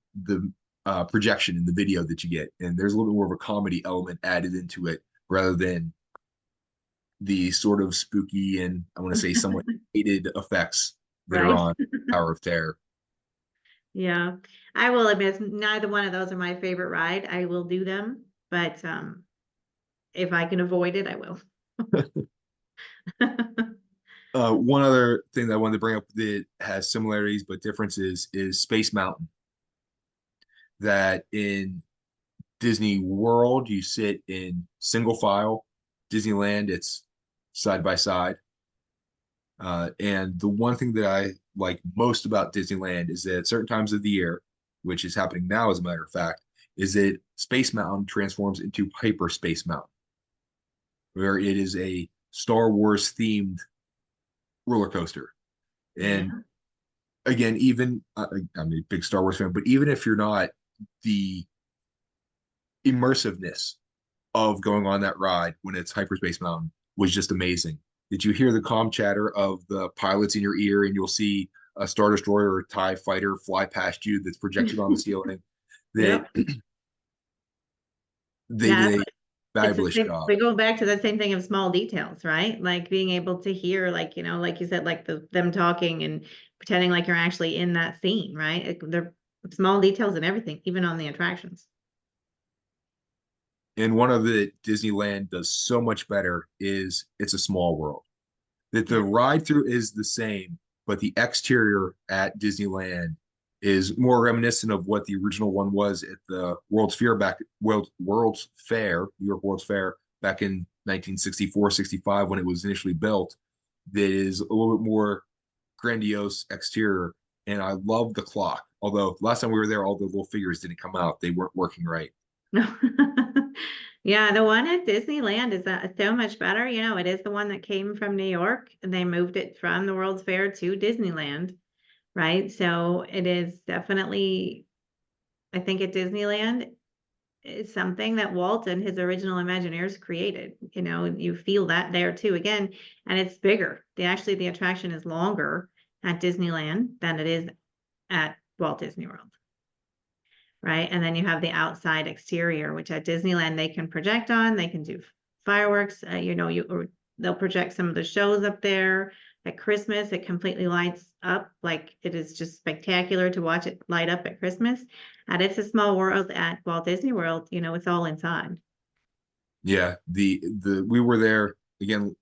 projection in the video that you get, and there's a little bit more of a comedy element added into it rather than the sort of spooky and I want to say somewhat dated effects that are Right. on Tower of Terror. Yeah, I will admit neither one of those are my favorite ride. I will do them, but if I can avoid it, I will. One other thing that I wanted to bring up that has similarities but differences is Space Mountain. That in Disney World, you sit in single file. Disneyland, it's side by side. And the one thing that I like most about Disneyland is that at certain times of the year, which is happening now, as a matter of fact, is that Space Mountain transforms into Hyperspace Mountain, where it is a Star Wars themed roller coaster. And Yeah. again, even I'm a big Star Wars fan, but even if you're not, the immersiveness of going on that ride when it's Hyperspace Mountain was just amazing. Did you hear the calm chatter of the pilots in your ear, and you'll see a Star Destroyer or TIE fighter fly past you that's projected on the ceiling? That Yep. they Yeah, did a it's the fabulous same. job. We go back to the same thing of small details, right? Like being able to hear, like, like you said, like them talking and pretending like you're actually in that scene, right? They're small details and everything, even on the attractions. And one of the Disneyland does so much better is It's a Small World. That the Yeah. ride through is the same, but the exterior at Disneyland is more reminiscent of what the original one was at the World's Fair, New York World's Fair back in 1964, 65 when it was initially built. That is a little bit more grandiose exterior. And I love the clock. Although last time we were there, all the little figures didn't come out. They weren't working right. Yeah, the one at Disneyland is so much better. It is the one that came from New York and they moved it from the World's Fair to Disneyland, right? So it is definitely, I think at Disneyland is something that Walt and his original Imagineers created. You feel that there too again, and it's bigger. The attraction is longer at Disneyland than it is at Walt Disney World. Right? And then you have the outside exterior, which at Disneyland they can project on, they can do fireworks, or they'll project some of the shows up there. At Christmas, it completely lights up. Like it is just spectacular to watch it light up at Christmas. And It's a Small World at Walt Disney World, it's all inside. Yeah, the we were there again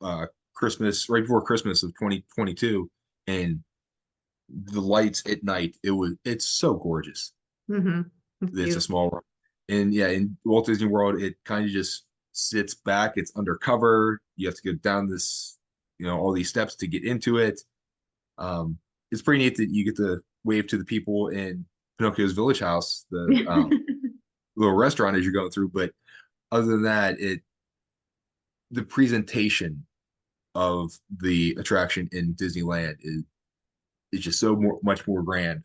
Christmas right before Christmas of 2022, and the lights at night, it's so gorgeous. Mm-hmm. It's It's a beautiful. small world. And yeah, in Walt Disney World, it kind of just sits back. It's undercover. You have to go down this, all these steps to get into it. Um, it's pretty neat that you get to wave to the people in Pinocchio's Village House, the little restaurant as you're going through. But other than that, the presentation of the attraction in Disneyland is just much more grand.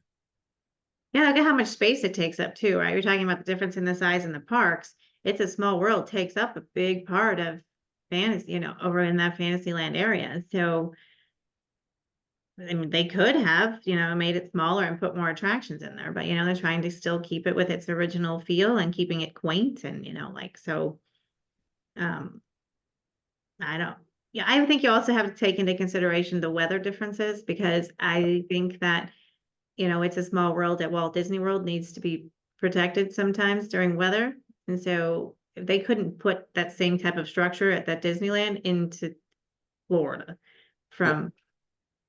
Yeah, look at how much space it takes up too, right? You're talking about the difference in the size in the parks. It's a Small World takes up a big part of fantasy, over in that Fantasyland area. So, I mean, they could have, made it smaller and put more attractions in there, but they're trying to still keep it with its original feel and keeping it quaint and, so, um, I don't, yeah, I think you also have to take into consideration the weather differences because I think that It's a Small World at Walt Disney World needs to be protected sometimes during weather. And so if they couldn't put that same type of structure at that Disneyland into Florida Well, from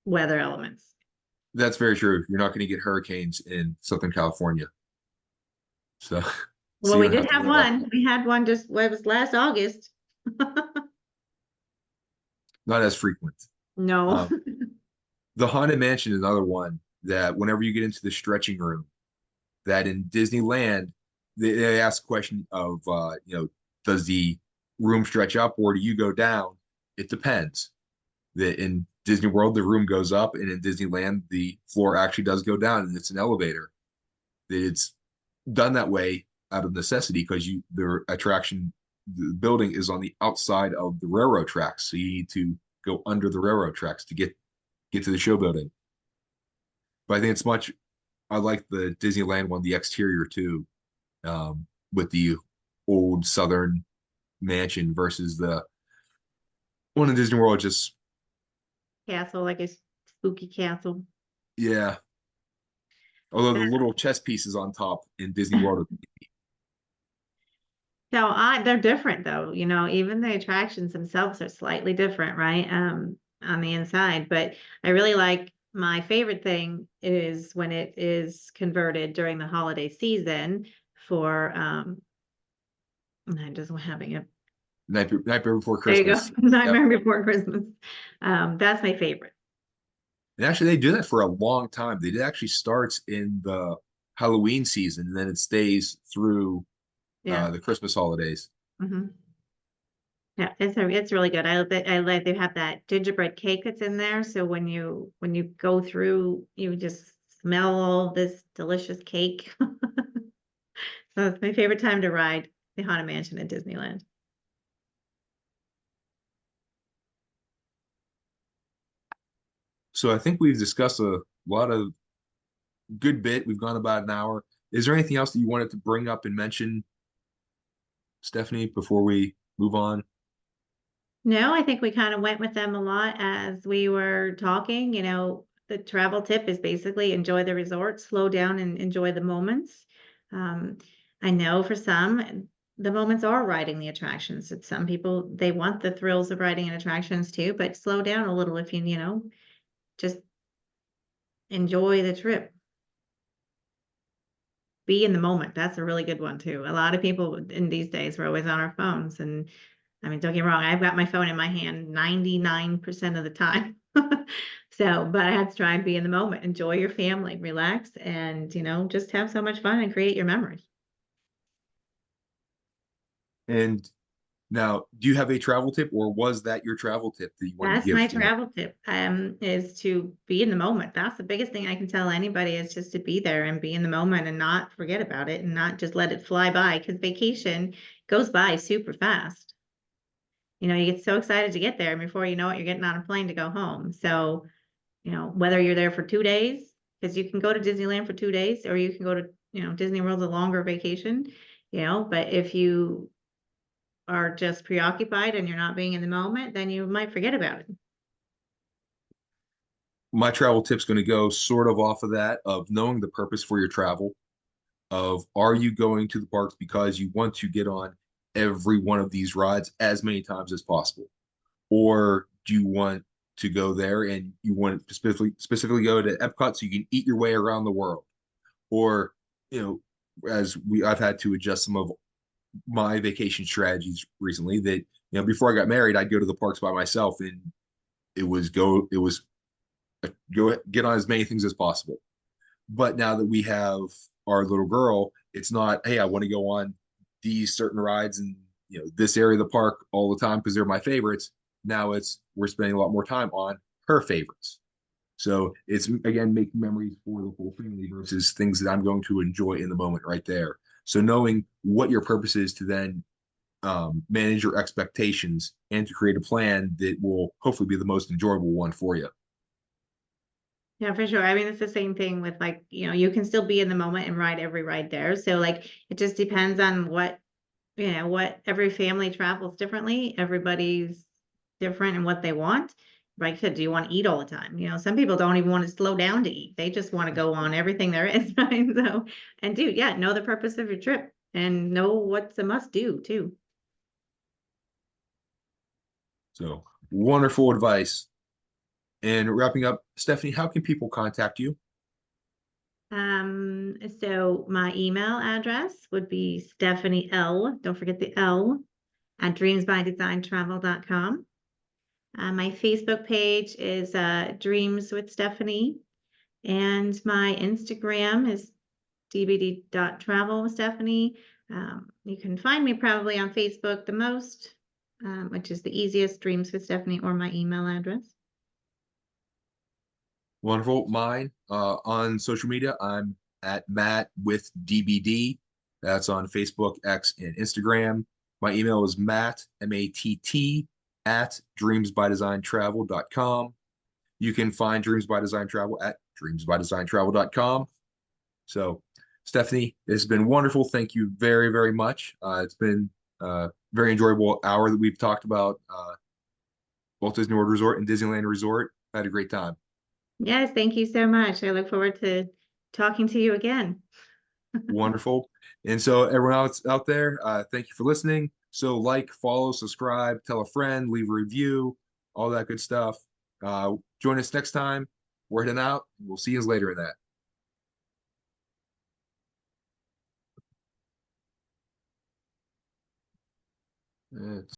weather elements. that's very true. You're not going to get hurricanes in Southern California. So, so Well, you we don't did have to have worry about one. We had one just, it was last August. not as frequent. No. Um, the Haunted Mansion is another one that whenever you get into the stretching room, that in Disneyland, they ask a question of, does the room stretch up or do you go down? It depends. In Disney World, the room goes up, and in Disneyland, the floor actually does go down, and it's an elevator. It's done that way out of necessity because the building is on the outside of the railroad tracks, so you need to go under the railroad tracks to get to the show building. But I think it's much. I like the Disneyland one, the exterior too, with the old Southern mansion versus the one in Disney World. Just Castle, like a spooky castle. yeah, Although the little chess pieces on top in Disney World. So they're different though, even the attractions themselves are slightly different, right? On the inside. But I really like my favorite thing is when it is converted during the holiday season for I'm just having a Night Before there you go. Christmas. Yep. Nightmare Before Christmas. That's my favorite. And actually, they do that for a long time. It actually starts in the Halloween season, and then it stays through Yeah. the Christmas holidays. hmm Yeah, it's really good. I like they have that gingerbread cake that's in there. So when you go through, you just smell all this delicious cake. So it's my favorite time to ride the Haunted Mansion at Disneyland. So I think we've discussed a lot of good bit. We've gone about an hour. Is there anything else that you wanted to bring up and mention, Stephanie, before we move on? No, I think we kind of went with them a lot as we were talking. The travel tip is basically enjoy the resort, slow down and enjoy the moments. Um, I know for some, the moments are riding the attractions. It's some people, they want the thrills of riding and attractions too, but slow down a little if just enjoy the trip. Be in the moment. That's a really good one too. A lot of people in these days, we're always on our phones. And I mean, don't get me wrong, I've got my phone in my hand 99% of the time. But I had to try and be in the moment, enjoy your family, relax, and, just have so much fun and create your memories. And now, do you have a travel tip, or was that your travel tip that you wanted to That's give? my travel tip, is to be in the moment. That's the biggest thing I can tell anybody is just to be there and be in the moment and not forget about it and not just let it fly by because vacation goes by super fast. You get so excited to get there, and before you know it, you're getting on a plane to go home. So, whether you're there for 2 days, because you can go to Disneyland for 2 days, or you can go to, Disney World's a longer vacation, but if you are just preoccupied and you're not being in the moment, then you might forget about it. My travel tip's going to go sort of off of that, of knowing the purpose for your travel, of are you going to the parks because you want to get on every one of these rides as many times as possible, or do you want to go there and you want to specifically go to Epcot so you can eat your way around the world, or I've had to adjust some of my vacation strategies recently that before I got married I'd go to the parks by myself, and it was go get on as many things as possible. But now that we have our little girl, it's not, hey, I want to go on these certain rides and this area of the park all the time because they're my favorites. Now we're spending a lot more time on her favorites. So it's again making memories for the whole family versus things that I'm going to enjoy in the moment right there. So knowing what your purpose is to then manage your expectations and to create a plan that will hopefully be the most enjoyable one for you. Yeah, for sure. I mean, it's the same thing with like, you can still be in the moment and ride every ride there. So like, it just depends on what every family travels differently. Everybody's different in what they want. Like I said, do you want to eat all the time? Some people don't even want to slow down to eat. They just want to go on everything there is, right? So, and know the purpose of your trip and know what's a must do too. So wonderful advice. And wrapping up, Stephanie, how can people contact you? So my email address would be Stephanie L, don't forget the L, at dreamsbydesigntravel.com. My Facebook page is Dreams with Stephanie, and my Instagram is dbd.travel with Stephanie. You can find me probably on Facebook the most, which is the easiest, Dreams with Stephanie, or my email address. Wonderful. Mine on social media, I'm at Matt with DBD. That's on Facebook, X, and Instagram. My email is Matt, MATT, at dreamsbydesigntravel.com. You can find Dreams by Design Travel at dreamsbydesigntravel.com. So, Stephanie, it's been wonderful. Thank you very, very much. It's been a very enjoyable hour that we've talked about Walt Disney World Resort and Disneyland Resort. I had a great time. Yes, thank you so much. I look forward to talking to you again. Wonderful. And so everyone else out there, thank you for listening. So like, follow, subscribe, tell a friend, leave a review, all that good stuff. Join us next time. We're heading out. We'll see you later in that.